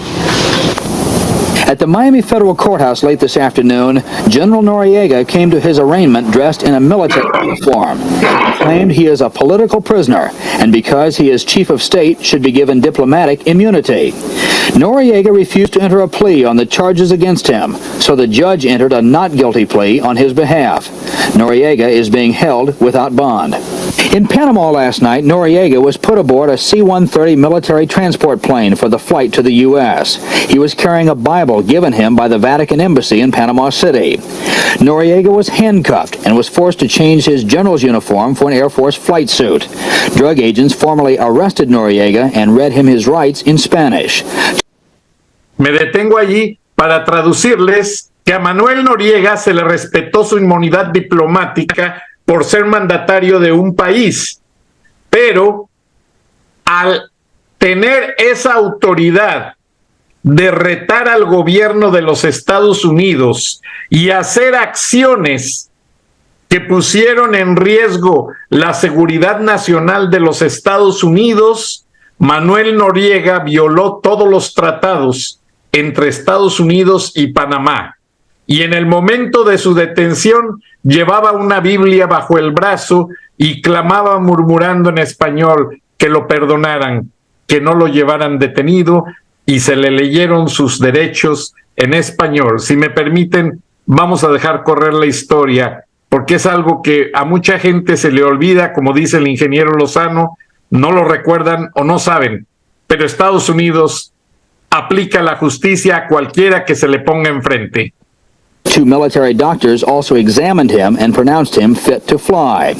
At the Miami Federal Courthouse late this afternoon, General Noriega came to his arraignment dressed in a military uniform. He claimed he is a political prisoner, and because he is chief of state, should be given diplomatic immunity. Noriega refused to enter a plea on the charges against him, so the judge entered a not guilty plea on his behalf. Noriega is being held without bond. In Panama last night, Noriega was put aboard a C-130 military transport plane for the flight to the U.S. He was carrying a Bible given him by the Vatican Embassy in Panama City. Noriega was handcuffed and was forced to change his general's uniform for an Air Force flight suit. Drug agents formally arrested Noriega and read him his rights in Spanish. Me detengo allí para traducirles que a Manuel Noriega se le respetó su inmunidad diplomática por ser mandatario de un país, pero al tener esa autoridad de retar al gobierno de los Estados Unidos y hacer acciones que pusieron en riesgo la seguridad nacional de los Estados Unidos, Manuel Noriega violó todos los tratados entre Estados Unidos y Panamá. Y en el momento de su detención llevaba una Biblia bajo el brazo y clamaba murmurando en español que lo perdonaran, que no lo llevaran detenido, y se le leyeron sus derechos en español. Si me permiten, vamos a dejar correr la historia, porque es algo que a mucha gente se le olvida, como dice el ingeniero Lozano, no lo recuerdan o no saben, pero Estados Unidos aplica la justicia a cualquiera que se le ponga enfrente. Two military doctors also examined him and pronounced him fit to fly.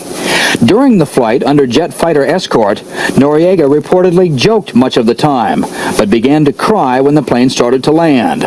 During the flight under jet fighter escort, Noriega reportedly joked much of the time, but began to cry when the plane started to land.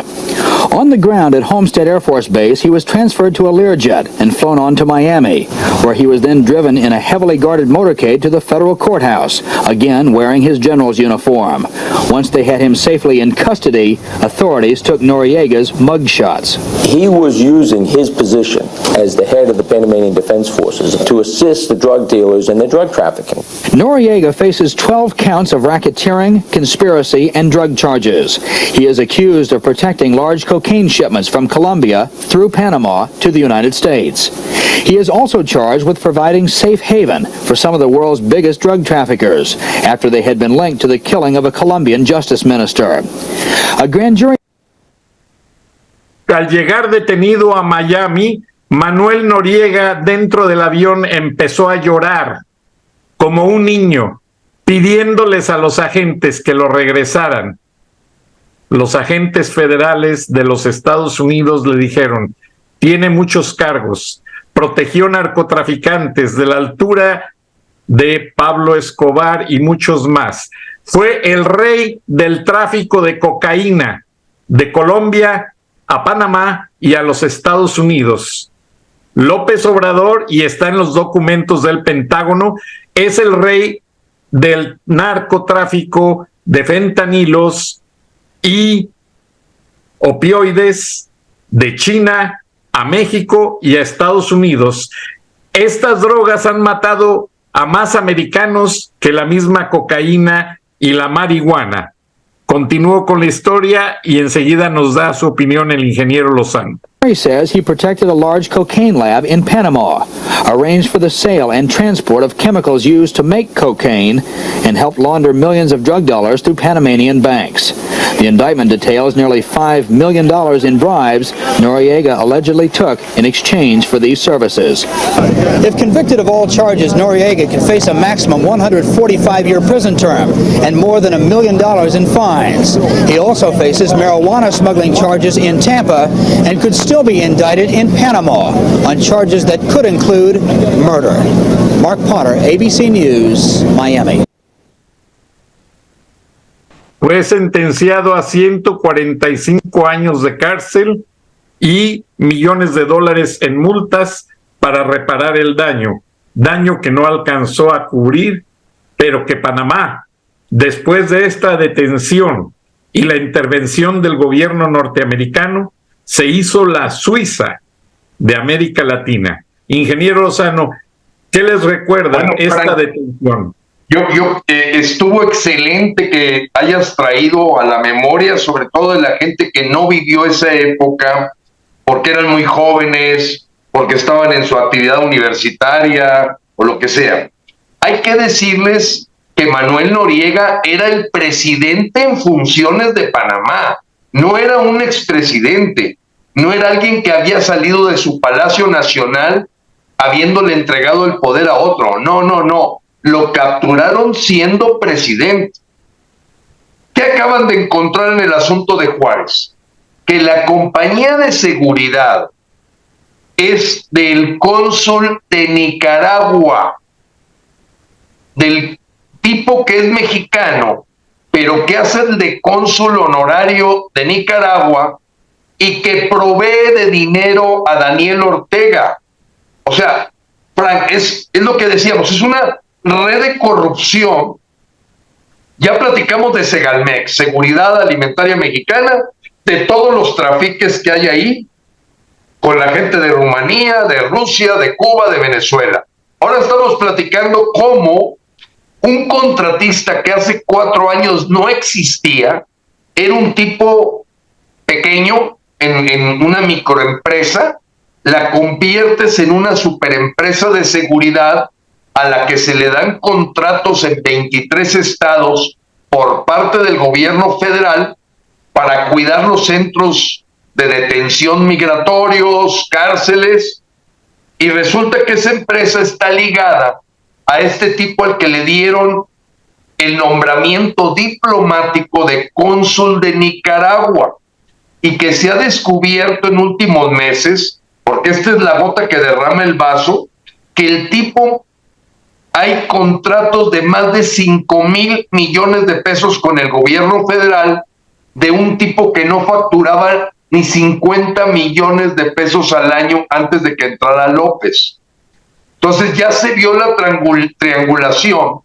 On the ground at Homestead Air Force Base, he was transferred to a Learjet and flown on to Miami, where he was then driven in a heavily guarded motorcade to the federal courthouse, again wearing his general's uniform. Once they had him safely in custody, authorities took Noriega's mugshots. He was using his position as the head of the Panamanian Defense Forces to assist the drug dealers in their drug trafficking. Noriega faces 12 counts of racketeering, conspiracy, and drug charges. He is accused of protecting large cocaine shipments from Colombia through Panama to the United States. He is also charged with providing safe haven for some of the world's biggest drug traffickers after they had been linked to the killing of a Colombian justice minister. A grand jury. Al llegar detenido a Miami, Manuel Noriega dentro del avión empezó a llorar como un niño, pidiéndoles a los agentes que lo regresaran. Los agentes federales de los Estados Unidos le dijeron: tiene muchos cargos, protegió narcotraficantes de la altura de Pablo Escobar y muchos más. Fue el rey del tráfico de cocaína de Colombia a Panamá y a los Estados Unidos. López Obrador, y está en los documentos del Pentágono, es el rey del narcotráfico de fentanilos y opioides de China a México y a Estados Unidos. Estas drogas han matado a más americanos que la misma cocaína y la marihuana. Continúo con la historia y enseguida nos da su opinión el ingeniero Lozano. He says he protected a large cocaine lab in Panama, arranged for the sale and transport of chemicals used to make cocaine, and helped launder millions of drug dollars through Panamanian banks. The indictment details nearly $5 million in bribes Noriega allegedly took in exchange for these services. If convicted of all charges, Noriega can face a maximum 145-year prison term and more than $1 million in fines. He also faces marijuana smuggling charges in Tampa and could still be indicted in Panama on charges that could include murder. Mark Potter, ABC News, Miami. Fue sentenciado a 145 años de cárcel y millones de dólares en multas para reparar el daño que no alcanzó a cubrir, pero que Panamá, después de esta detención y la intervención del gobierno norteamericano, se hizo la Suiza de América Latina. Ingeniero Lozano, ¿qué les recuerda esta detención? Yo estuvo excelente que hayas traído a la memoria, sobre todo de la gente que no vivió esa época, porque eran muy jóvenes, porque estaban en su actividad universitaria o lo que sea. Hay que decirles que Manuel Noriega era el presidente en funciones de Panamá, no era un expresidente, no era alguien que había salido de su Palacio Nacional habiéndole entregado el poder a otro, no. Lo capturaron siendo presidente. ¿Qué acaban de encontrar en el asunto de Juárez? Que la compañía de seguridad es del cónsul de Nicaragua, del tipo que es mexicano, pero que hace el de cónsul honorario de Nicaragua y que provee de dinero a Daniel Ortega. O sea, Frank, es lo que decíamos, es una red de corrupción. Ya platicamos de Segalmex, Seguridad Alimentaria Mexicana, de todos los trafiques que hay ahí con la gente de Rumanía, de Rusia, de Cuba, de Venezuela. Ahora estamos platicando cómo un contratista que hace 4 años no existía, era un tipo pequeño en una microempresa, la conviertes en una superempresa de seguridad a la que se le dan contratos en 23 estados por parte del gobierno federal para cuidar los centros de detención migratorios, cárceles, y resulta que esa empresa está ligada a este tipo al que le dieron el nombramiento diplomático de cónsul de Nicaragua. y que se ha descubierto en últimos meses, porque esta es la gota que derrama el vaso, que el tipo, hay contratos de más de 5,000 millones de pesos con el gobierno federal de un tipo que no facturaba ni 50 millones de pesos al año antes de que entrara López. Entonces ya se vio la triangulación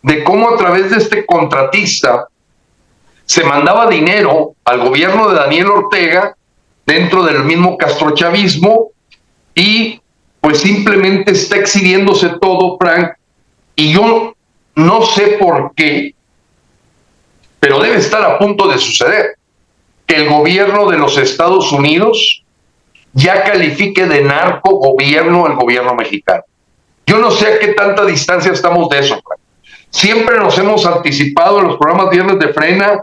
de cómo a través de este contratista se mandaba dinero al gobierno de Daniel Ortega dentro del mismo castrochavismo y pues simplemente está exhibiéndose todo, Frank, y yo no sé por qué, pero debe estar a punto de suceder, que el gobierno de los Estados Unidos ya califique de narco gobierno al gobierno mexicano. Yo no sé a qué tanta distancia estamos de eso, Frank. Siempre nos hemos anticipado en los programas Viernes de Frena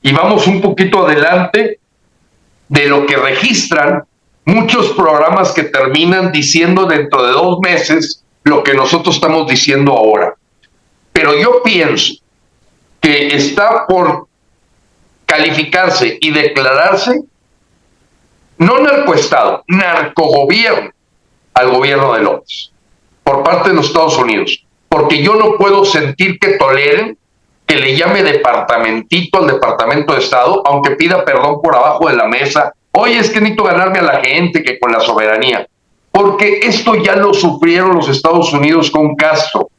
y vamos un poquito adelante de lo que registran muchos programas que terminan diciendo dentro de 2 meses lo que nosotros estamos diciendo ahora. Pero yo pienso que está por calificarse y declararse no narcoestado, narcogobierno al gobierno de López por parte de los Estados Unidos, porque yo no puedo sentir que toleren que le llame departamentito al Departamento de Estado, aunque pida perdón por abajo de la mesa. Oye, es que necesito ganarme a la gente, que con la soberanía. Porque esto ya lo sufrieron los Estados Unidos con Castro.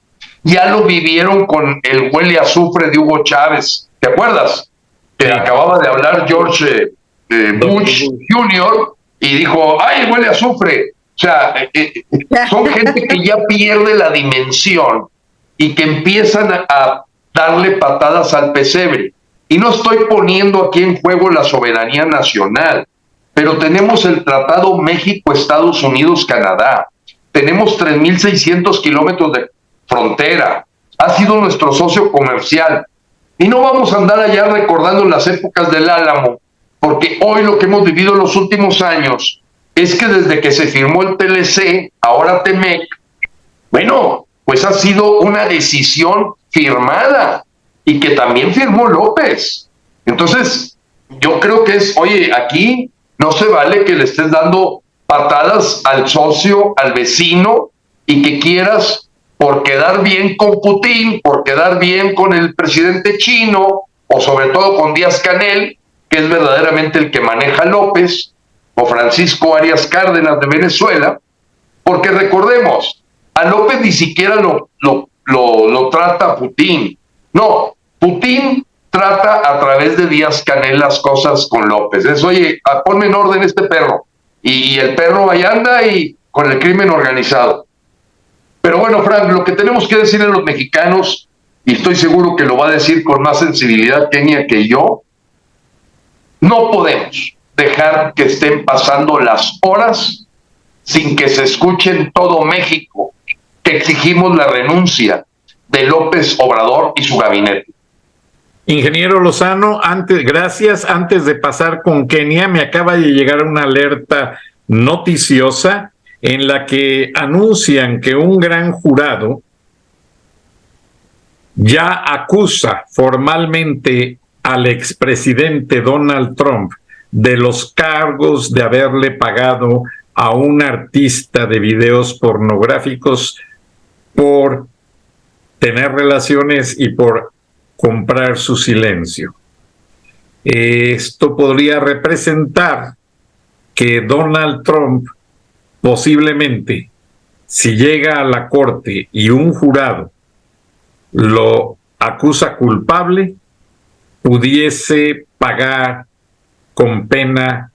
Ya lo vivieron con el huele a azufre de Hugo Chávez. ¿Te acuerdas? Que acababa de hablar George Bush Jr. y dijo, ¡ay, huele a azufre! O sea, son gente que ya pierde la dimensión y que empiezan a darle patadas al pesebre. Y no estoy poniendo aquí en juego la soberanía nacional, pero tenemos el Tratado México-Estados Unidos-Canadá, tenemos 3,600 kilómetros de frontera, ha sido nuestro socio comercial, y no vamos a andar allá recordando las épocas del Álamo, porque hoy lo que hemos vivido en los últimos años es que desde que se firmó el TLC, ahora TEMEC, bueno, pues ha sido una decisión firmada y que también firmó López. Entonces, yo creo que es, oye, aquí no se vale que le estés dando patadas al socio, al vecino, y que quieras, por quedar bien con Putin, por quedar bien con el presidente chino, o sobre todo con Díaz-Canel, que es verdaderamente el que maneja a López, o Francisco Arias Cárdenas de Venezuela, porque recordemos, a López ni siquiera lo trata Putin. No, Putin trata a través de Díaz-Canel las cosas con López. Es, oye, ponme en orden este perro. Y el perro ahí anda y con el crimen organizado. Pero bueno, Frank, lo que tenemos que decir a los mexicanos, y estoy seguro que lo va a decir con más sensibilidad Kenia que yo, no podemos dejar que estén pasando las horas sin que se escuche en todo México que exigimos la renuncia de López Obrador y su gabinete. Ingeniero Lozano, gracias. Antes de pasar con Kenia, me acaba de llegar una alerta noticiosa en la que anuncian que un gran jurado ya acusa formalmente al expresidente Donald Trump de los cargos de haberle pagado a un artista de videos pornográficos por tener relaciones y por comprar su silencio. Esto podría representar que Donald Trump posiblemente, si llega a la corte y un jurado lo acusa culpable, pudiese pagar con pena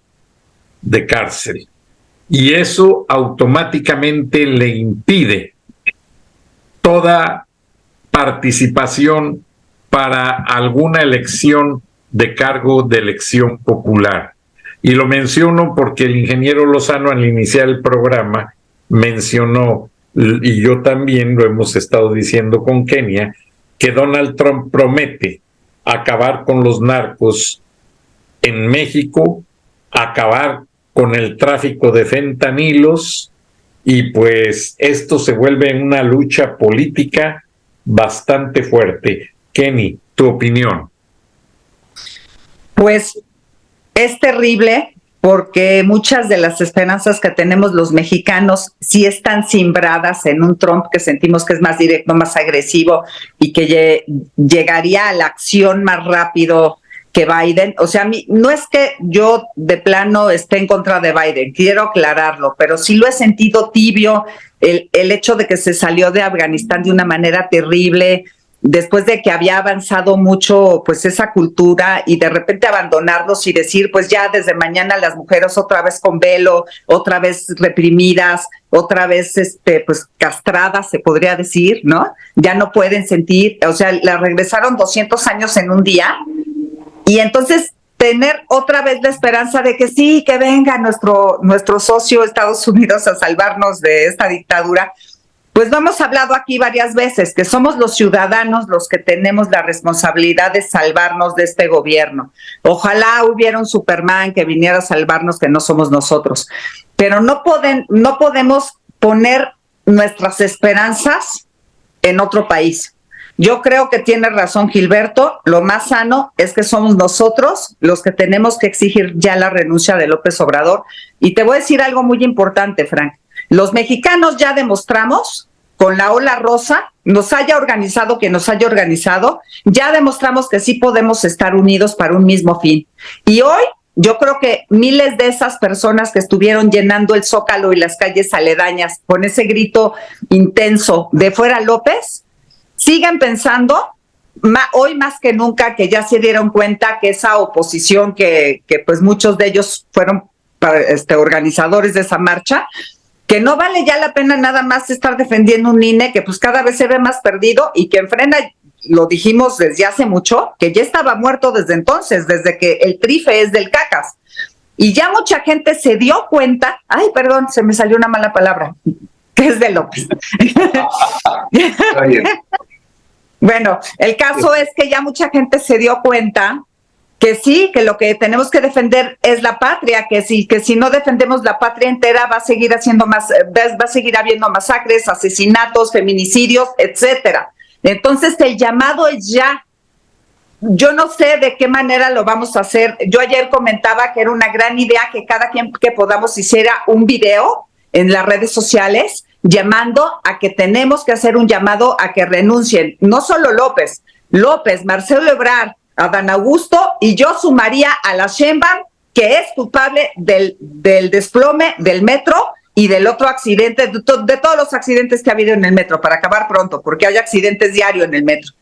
de cárcel. Y eso automáticamente le impide toda participación para alguna elección de cargo de elección popular. Y lo menciono porque el ingeniero Lozano al iniciar el programa mencionó, y yo también lo hemos estado diciendo con Kenia, que Donald Trump promete acabar con los narcos en México, acabar con el tráfico de fentanilos, y pues esto se vuelve una lucha política bastante fuerte. Kenny, tu opinión. Pues Es terrible porque muchas de las esperanzas que tenemos los mexicanos sí están simbradas en un Trump que sentimos que es más directo, más agresivo y que llegaría a la acción más rápido que Biden. O sea, a mí, no es que yo de plano esté en contra de Biden, quiero aclararlo, pero sí lo he sentido tibio, el hecho de que se salió de Afganistán de una manera terrible, después de que había avanzado mucho pues esa cultura, y de repente abandonarlos y decir pues ya desde mañana las mujeres otra vez con velo, otra vez reprimidas, otra vez pues castradas, se podría decir, ¿no? Ya no pueden sentir, o sea, la regresaron 200 años en un día, y entonces tener otra vez la esperanza de que sí, que venga nuestro socio Estados Unidos a salvarnos de esta dictadura. Pues lo hemos hablado aquí varias veces, que somos los ciudadanos los que tenemos la responsabilidad de salvarnos de este gobierno. Ojalá hubiera un Superman que viniera a salvarnos, que no somos nosotros. Pero no podemos poner nuestras esperanzas en otro país. Yo creo que tiene razón Gilberto, lo más sano es que somos nosotros los que tenemos que exigir ya la renuncia de López Obrador. Y te voy a decir algo muy importante, Frank. Los mexicanos ya demostramos, con la ola rosa, nos haya organizado quien nos haya organizado, ya demostramos que sí podemos estar unidos para un mismo fin. Y hoy yo creo que miles de esas personas que estuvieron llenando el Zócalo y las calles aledañas con ese grito intenso de fuera López, siguen pensando, hoy más que nunca, que ya se dieron cuenta que esa oposición, que pues muchos de ellos fueron organizadores de esa marcha, que no vale ya la pena nada más estar defendiendo un INE que pues cada vez se ve más perdido y que enfrenta, lo dijimos desde hace mucho, que ya estaba muerto desde entonces, desde que el trife es del cacas. Y ya mucha gente se dio cuenta, ay, perdón, se me salió una mala palabra, que es de López. Está bien. Bueno, el caso es que ya mucha gente se dio cuenta que sí, que lo que tenemos que defender es la patria, que si no defendemos la patria entera va a seguir habiendo masacres, asesinatos, feminicidios, etcétera. Entonces el llamado es ya. Yo no sé de qué manera lo vamos a hacer. Yo ayer comentaba que era una gran idea que cada quien que podamos hiciera un video en las redes sociales llamando a que tenemos que hacer un llamado a que renuncien, no solo López, Marcelo Ebrard, Adán Augusto, y yo sumaría a la Sheinbaum, que es culpable del desplome del metro y del otro accidente, de todos los accidentes que ha habido en el metro, para acabar pronto, porque hay accidentes diarios en el metro.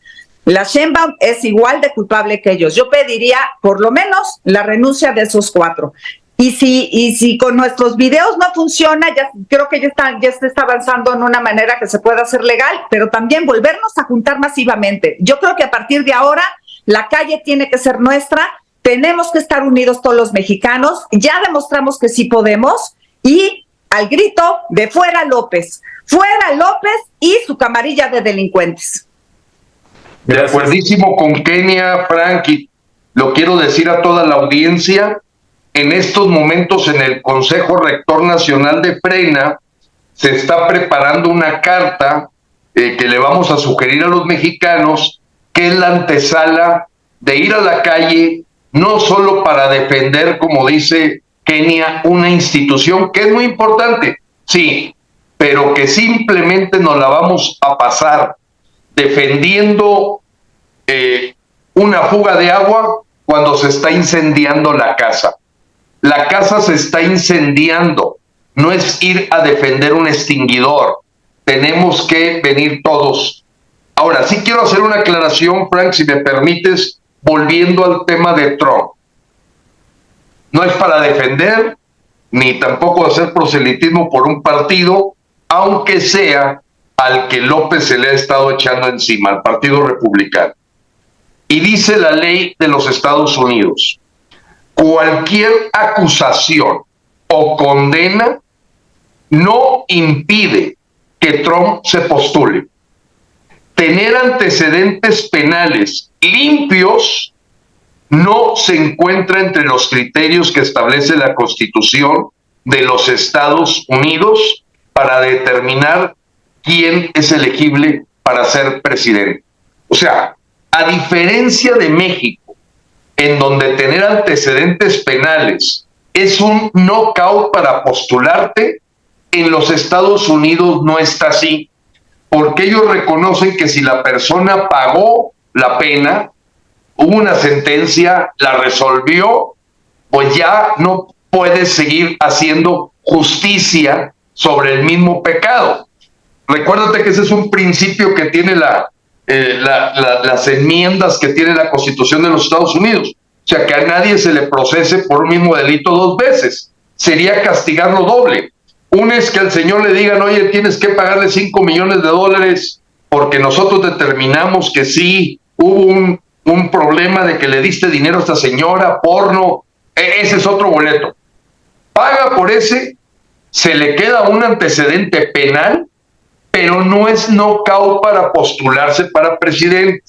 La Sheinbaum es igual de culpable que ellos. Yo pediría por lo menos la renuncia de esos 4. Y si con nuestros videos no funciona, ya creo que ya se está avanzando en una manera que se pueda hacer legal, pero también volvernos a juntar masivamente. Yo creo que a partir de ahora la calle tiene que ser nuestra, tenemos que estar unidos todos los mexicanos, ya demostramos que sí podemos, y al grito de fuera López y su camarilla de delincuentes. De acuerdísimo con Kenia, Frank, y lo quiero decir a toda la audiencia, en estos momentos en el Consejo Rector Nacional de Frena se está preparando una carta que le vamos a sugerir a los mexicanos, que es la antesala de ir a la calle, no solo para defender, como dice Kenia, una institución que es muy importante, sí, pero que simplemente nos la vamos a pasar defendiendo una fuga de agua cuando se está incendiando la casa. La casa se está incendiando, no es ir a defender un extinguidor, tenemos que venir todos. Ahora, sí quiero hacer una aclaración, Frank, si me permites, volviendo al tema de Trump. No es para defender, ni tampoco hacer proselitismo por un partido, aunque sea al que López se le ha estado echando encima, al Partido Republicano. Y dice la ley de los Estados Unidos, cualquier acusación o condena no impide que Trump se postule. Tener antecedentes penales limpios no se encuentra entre los criterios que establece la Constitución de los Estados Unidos para determinar quién es elegible para ser presidente. O sea, a diferencia de México, en donde tener antecedentes penales es un knockout para postularte, en los Estados Unidos no está así, porque ellos reconocen que si la persona pagó la pena, hubo una sentencia, la resolvió, pues ya no puedes seguir haciendo justicia sobre el mismo pecado. Recuérdate que ese es un principio que tiene las enmiendas que tiene la Constitución de los Estados Unidos. O sea, que a nadie se le procese por un mismo delito dos veces. Sería castigarlo doble. Uno es que al señor le digan, oye, tienes que pagarle $5 millones porque nosotros determinamos que sí hubo un problema de que le diste dinero a esta señora, porno. Ese es otro boleto. Paga por ese, se le queda un antecedente penal, pero no es knockout para postularse para presidente.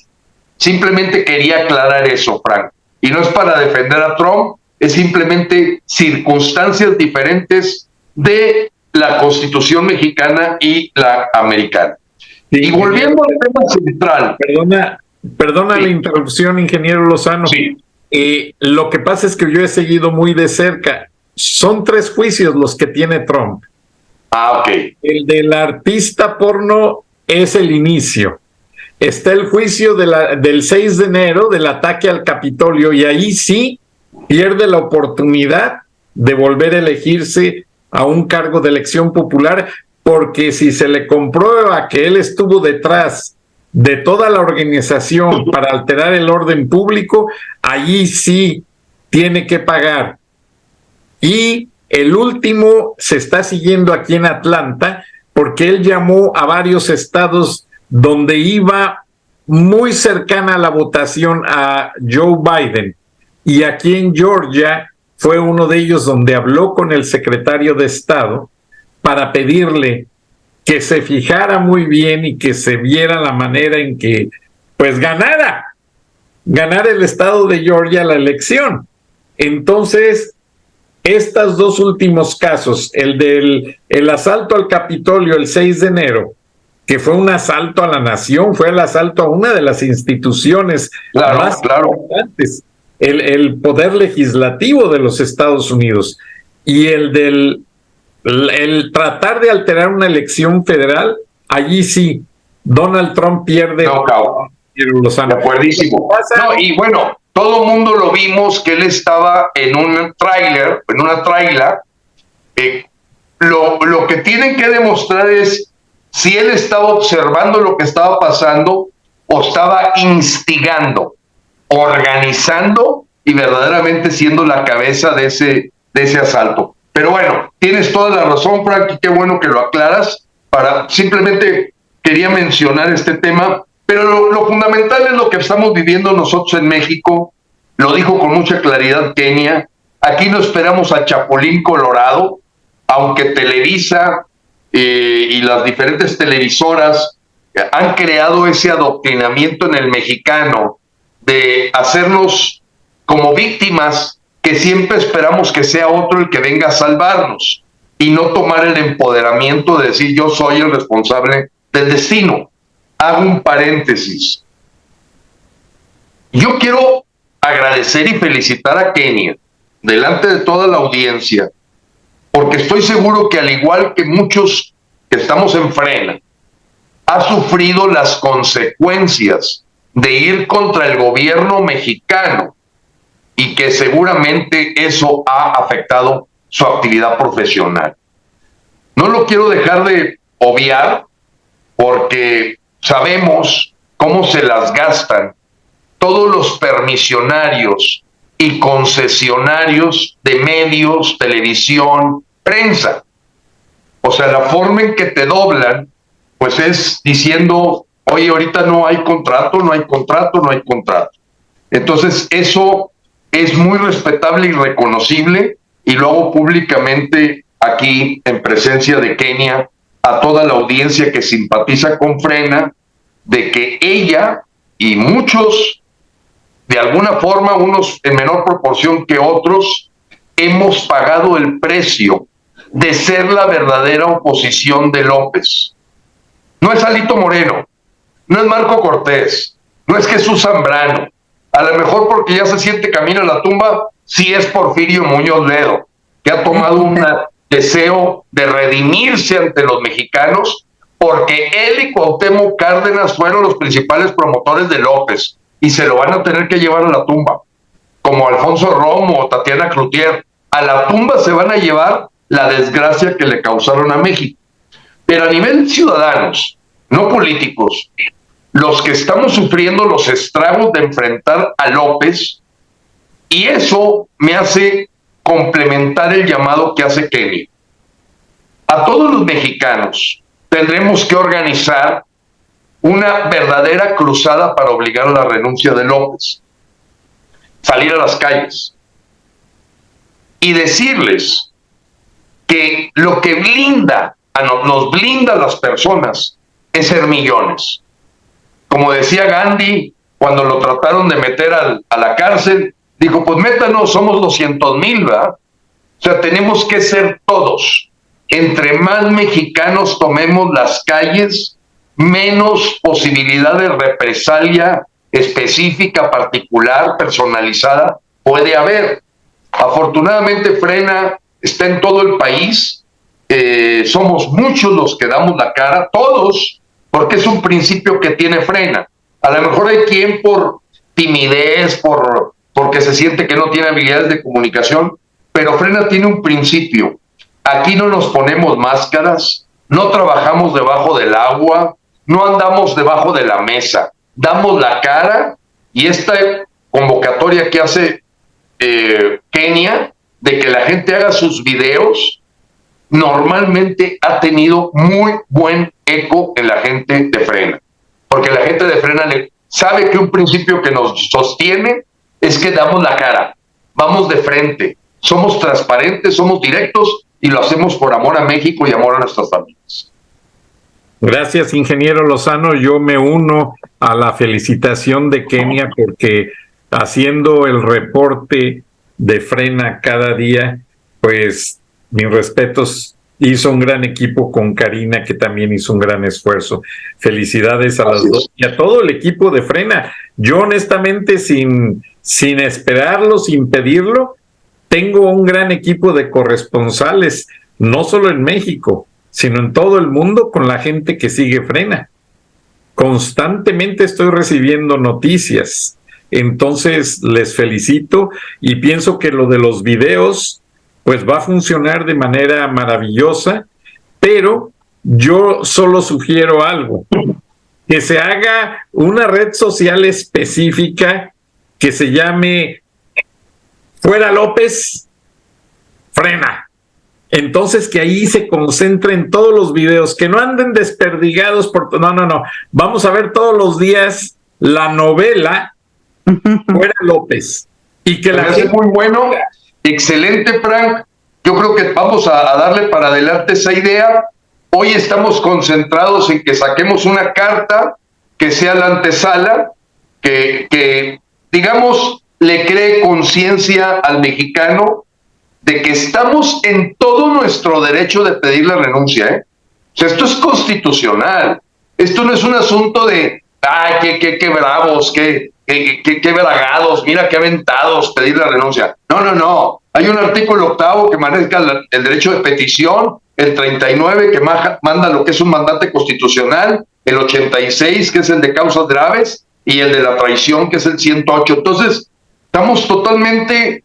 Simplemente quería aclarar eso, Frank. Y no es para defender a Trump, es simplemente circunstancias diferentes de la Constitución mexicana y la americana. Sí, y volviendo al tema central. Perdona sí. La interrupción, ingeniero Lozano. Sí. Lo que pasa es que yo he seguido muy de cerca. Son 3 juicios los que tiene Trump. Ah, ok. El del artista porno es el inicio. Está el juicio del 6 de enero del ataque al Capitolio, y ahí sí pierde la oportunidad de volver a elegirse a un cargo de elección popular, porque si se le comprueba que él estuvo detrás de toda la organización para alterar el orden público, allí sí tiene que pagar. Y el último se está siguiendo aquí en Atlanta, porque él llamó a varios estados donde iba muy cercana a la votación a Joe Biden. Y aquí en Georgia fue uno de ellos donde habló con el secretario de Estado para pedirle que se fijara muy bien y que se viera la manera en que pues ganara el estado de Georgia la elección. Entonces, estos 2 últimos casos, el asalto al Capitolio el 6 de enero, que fue un asalto a la nación, fue el asalto a una de las instituciones más importantes, el poder legislativo de los Estados Unidos, y el tratar de alterar una elección federal, allí sí, Donald Trump pierde. De acuerdísimo. No, y bueno, todo el mundo lo vimos que él estaba en una tráiler. Lo que tienen que demostrar es si él estaba observando lo que estaba pasando o estaba instigando, organizando y verdaderamente siendo la cabeza de ese asalto. Pero bueno, tienes toda la razón, Frank, y qué bueno que lo aclaras. Simplemente quería mencionar este tema, pero lo fundamental es lo que estamos viviendo nosotros en México. Lo dijo con mucha claridad Kenia. Aquí no esperamos a Chapulín Colorado, aunque Televisa y las diferentes televisoras han creado ese adoctrinamiento en el mexicano de hacernos como víctimas, que siempre esperamos que sea otro el que venga a salvarnos y no tomar el empoderamiento de decir yo soy el responsable del destino. Hago un paréntesis. Yo quiero agradecer y felicitar a Kenia delante de toda la audiencia, porque estoy seguro que al igual que muchos que estamos en Frena, ha sufrido las consecuencias de ir contra el gobierno mexicano y que seguramente eso ha afectado su actividad profesional. No lo quiero dejar de obviar porque sabemos cómo se las gastan todos los permisionarios y concesionarios de medios, televisión, prensa. O sea, la forma en que te doblan, pues es diciendo, oye, ahorita no hay contrato. Entonces, eso es muy respetable y reconocible, y lo hago públicamente aquí en presencia de Kenia a toda la audiencia que simpatiza con Frena, de que ella y muchos, de alguna forma, unos en menor proporción que otros, hemos pagado el precio de ser la verdadera oposición de López. No es Alito Moreno, no es Marco Cortés, no es Jesús Zambrano. a lo mejor porque ya se siente camino a la tumba, sí es Porfirio Muñoz Ledo, que ha tomado un deseo de redimirse ante los mexicanos, porque él y Cuauhtémoc Cárdenas fueron los principales promotores de López, y se lo van a tener que llevar a la tumba, como Alfonso Romo o Tatiana Cloutier. A la tumba se van a llevar la desgracia que le causaron a México. Pero a nivel ciudadanos, no políticos, los que estamos sufriendo los estragos de enfrentar a López, y eso me hace complementar el llamado que hace Kenia. A todos los mexicanos tendremos que organizar una verdadera cruzada para obligar a la renuncia de López, salir a las calles y decirles que lo que nos blinda a las personas es ser millones. Como decía Gandhi, cuando lo trataron de meter a la cárcel, dijo, pues métanos, somos 200,000, ¿verdad? O sea, tenemos que ser todos. Entre más mexicanos tomemos las calles, menos posibilidad de represalia específica, particular, personalizada puede haber. Afortunadamente Frena está en todo el país, somos muchos los que damos la cara, todos, porque es un principio que tiene Frena. A lo mejor hay quien por timidez, porque se siente que no tiene habilidades de comunicación, pero Frena tiene un principio. Aquí no nos ponemos máscaras, no trabajamos debajo del agua, no andamos debajo de la mesa, damos la cara, y esta convocatoria que hace Kenia, de que la gente haga sus videos, normalmente ha tenido muy buen eco en la gente de Frena, porque la gente de Frena sabe que un principio que nos sostiene es que damos la cara, vamos de frente, somos transparentes, somos directos, y lo hacemos por amor a México y amor a nuestras familias. Gracias, ingeniero Lozano. Yo me uno a la felicitación de Kenia, porque haciendo el reporte de Frena cada día, pues mis respetos, hizo un gran equipo con Karina, que también hizo un gran esfuerzo. Felicidades a las dos y a todo el equipo de Frena. Yo honestamente, sin esperarlo, sin pedirlo, tengo un gran equipo de corresponsales, no solo en México, sino en todo el mundo, con la gente que sigue Frena. Constantemente estoy recibiendo noticias. Entonces les felicito y pienso que lo de los videos pues va a funcionar de manera maravillosa, pero yo solo sugiero algo, que se haga una red social específica que se llame Fuera López, Frena. Entonces que ahí se concentren todos los videos, que no anden desperdigados por... No. Vamos a ver todos los días la novela Fuera López. Y que la gente... Es muy bueno, excelente, Frank. Yo creo que vamos a darle para adelante esa idea. Hoy estamos concentrados en que saquemos una carta que sea la antesala, que digamos, le cree conciencia al mexicano de que estamos en todo nuestro derecho de pedir la renuncia, O sea, esto es constitucional. Esto no es un asunto de, ay, qué bravos, qué bragados, mira qué aventados pedir la renuncia. No. Hay un artículo 8º que maneja el derecho de petición, el 39 que manda lo que es un mandato constitucional, el 86 que es el de causas graves y el de la traición que es el 108. Entonces, estamos totalmente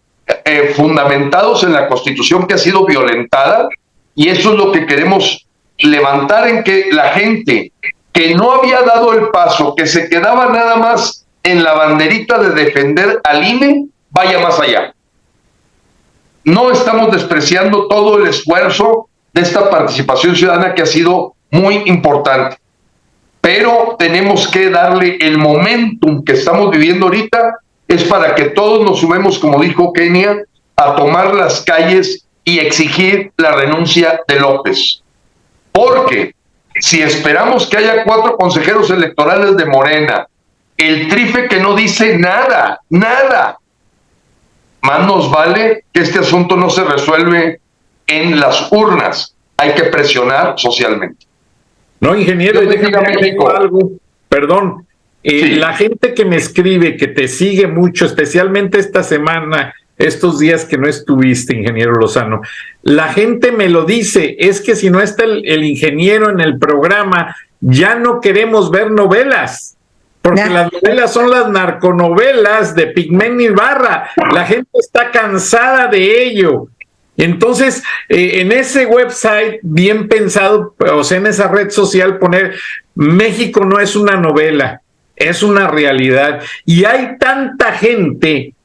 fundamentados en la Constitución que ha sido violentada, y eso es lo que queremos levantar, en que la gente que no había dado el paso, que se quedaba nada más en la banderita de defender al INE, vaya más allá. No estamos despreciando todo el esfuerzo de esta participación ciudadana, que ha sido muy importante, pero tenemos que darle el momentum que estamos viviendo ahorita, es para que todos nos sumemos, como dijo Kenia, a tomar las calles y exigir la renuncia de López. Porque si esperamos que haya 4 consejeros electorales de Morena, el trife que no dice nada, más nos vale que este asunto no se resuelve en las urnas. Hay que presionar socialmente. No, ingeniero, y déjame decir algo, perdón. Sí. La gente que me escribe, que te sigue mucho, especialmente esta semana, estos días que no estuviste, ingeniero Lozano, la gente me lo dice, es que si no está el ingeniero en el programa, ya no queremos ver novelas, porque las novelas son las narconovelas de Pigmenio Ibarra, la gente está cansada de ello. Entonces, en ese website, bien pensado, o sea, en esa red social, poner México no es una novela, es una realidad. Y hay tanta gente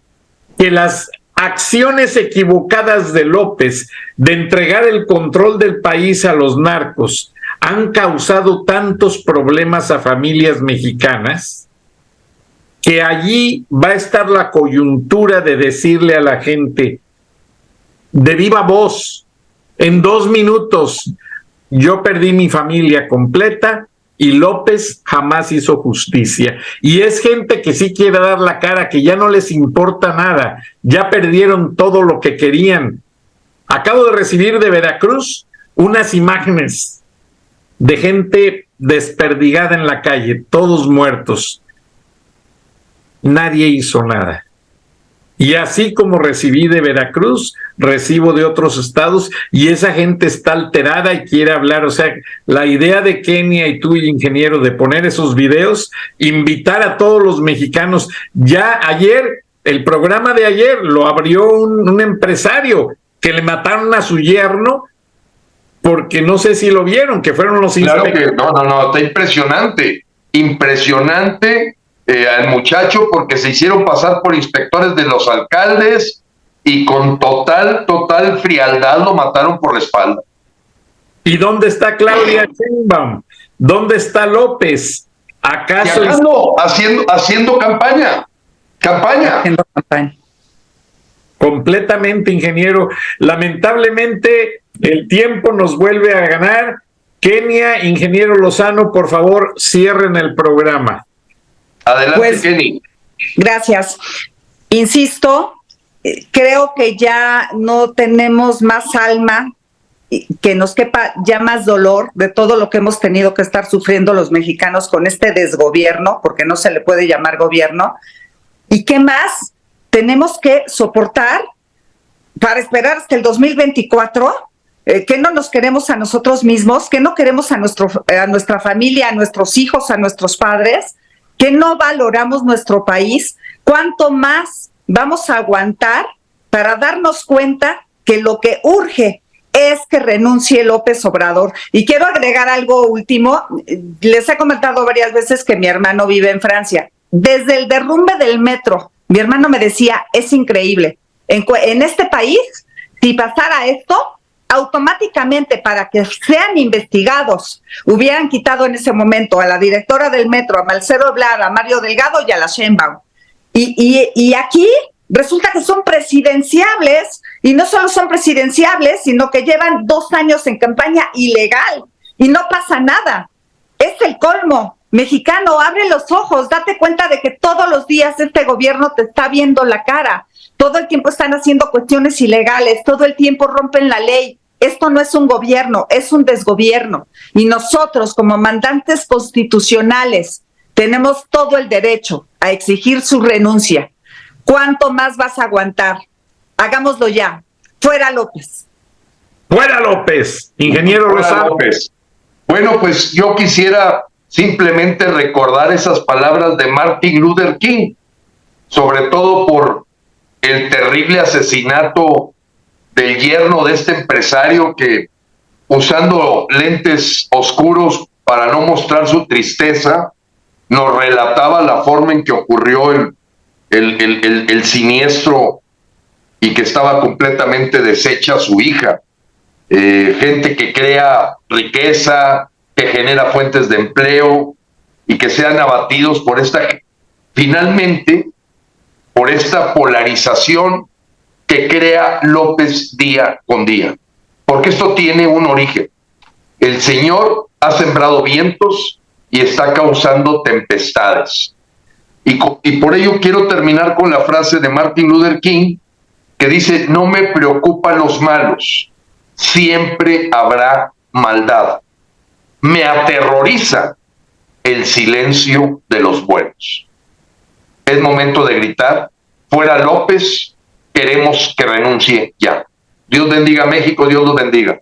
que las acciones equivocadas de López de entregar el control del país a los narcos han causado tantos problemas a familias mexicanas que allí va a estar la coyuntura de decirle a la gente de viva voz, en 2 minutos, yo perdí mi familia completa y López jamás hizo justicia. Y es gente que sí quiere dar la cara, que ya no les importa nada, ya perdieron todo lo que querían. Acabo de recibir de Veracruz unas imágenes de gente desperdigada en la calle, todos muertos. Nadie hizo nada. Y así como recibí de Veracruz, recibo de otros estados y esa gente está alterada y quiere hablar. O sea, la idea de Kenia y tú, ingeniero, de poner esos videos, invitar a todos los mexicanos. Ya ayer, el programa de ayer lo abrió un empresario que le mataron a su yerno porque no sé si lo vieron, que fueron los inspectores. Claro que no, está impresionante, impresionante. Al muchacho porque se hicieron pasar por inspectores de los alcaldes y con total frialdad lo mataron por la espalda. ¿Y dónde está Claudia Sheinbaum? ¿Dónde está López? ¿Acaso haciendo campaña? Haciendo campaña. Completamente, ingeniero. Lamentablemente el tiempo nos vuelve a ganar. Kenia, ingeniero Lozano, por favor, cierren el programa. Adelante, Kenny. Gracias. Insisto, creo que ya no tenemos más alma, que nos quepa ya más dolor de todo lo que hemos tenido que estar sufriendo los mexicanos con este desgobierno, porque no se le puede llamar gobierno. ¿Y qué más tenemos que soportar para esperar hasta el 2024? Que no nos queremos a nosotros mismos, que no queremos a nuestra familia, a nuestros hijos, a nuestros padres, que no valoramos nuestro país. ¿Cuánto más vamos a aguantar para darnos cuenta que lo que urge es que renuncie López Obrador? Y quiero agregar algo último. Les he comentado varias veces que mi hermano vive en Francia. Desde el derrumbe del metro, mi hermano me decía, es increíble. En este país, si pasara esto, automáticamente para que sean investigados, hubieran quitado en ese momento a la directora del metro, a Marcelo Ebrard, a Mario Delgado y a la Sheinbaum. Y aquí resulta que son presidenciables, y no solo son presidenciables, sino que llevan 2 años en campaña ilegal y no pasa nada. Es el colmo. Mexicano, abre los ojos, date cuenta de que todos los días este gobierno te está viendo la cara. Todo el tiempo están haciendo cuestiones ilegales, todo el tiempo rompen la ley. Esto no es un gobierno, es un desgobierno. Y nosotros, como mandantes constitucionales, tenemos todo el derecho a exigir su renuncia. ¿Cuánto más vas a aguantar? Hagámoslo ya. Fuera López. Fuera López, ingeniero Lozano. Bueno, pues yo quisiera simplemente recordar esas palabras de Martin Luther King, sobre todo por el terrible asesinato del yerno de este empresario que, usando lentes oscuros para no mostrar su tristeza, nos relataba la forma en que ocurrió el siniestro y que estaba completamente deshecha su hija. Gente que crea riqueza, que genera fuentes de empleo y que sean abatidos por finalmente, por esta polarización que crea López día con día. Porque esto tiene un origen. El Señor ha sembrado vientos y está causando tempestades. Y por ello quiero terminar con la frase de Martin Luther King, que dice, no me preocupan los malos, siempre habrá maldad. Me aterroriza el silencio de los buenos. Es momento de gritar, fuera López, queremos que renuncie ya. Dios bendiga a México, Dios los bendiga.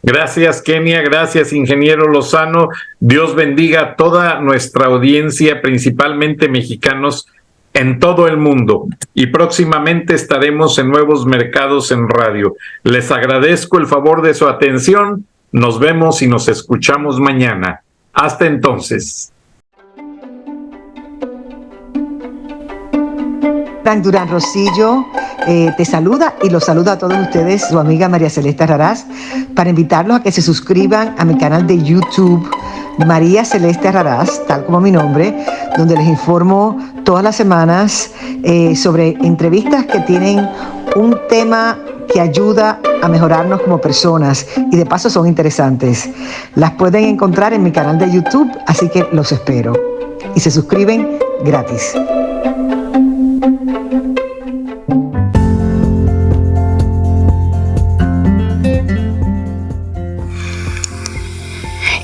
Gracias, Kenia, gracias, ingeniero Lozano. Dios bendiga a toda nuestra audiencia, principalmente mexicanos en todo el mundo. Y próximamente estaremos en Nuevos Mercados en radio. Les agradezco el favor de su atención. Nos vemos y nos escuchamos mañana. Hasta entonces. Durán Rosillo te saluda y los saluda a todos ustedes, su amiga María Celeste Raraz, para invitarlos a que se suscriban a mi canal de YouTube, María Celeste Raraz, tal como mi nombre, donde les informo todas las semanas sobre entrevistas que tienen un tema que ayuda a mejorarnos como personas y de paso son interesantes. Las pueden encontrar en mi canal de YouTube, así que los espero. Y se suscriben gratis.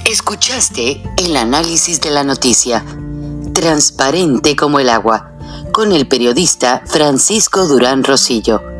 Escuchaste el análisis de la noticia, transparente como el agua, con el periodista Francisco Durán Rosillo.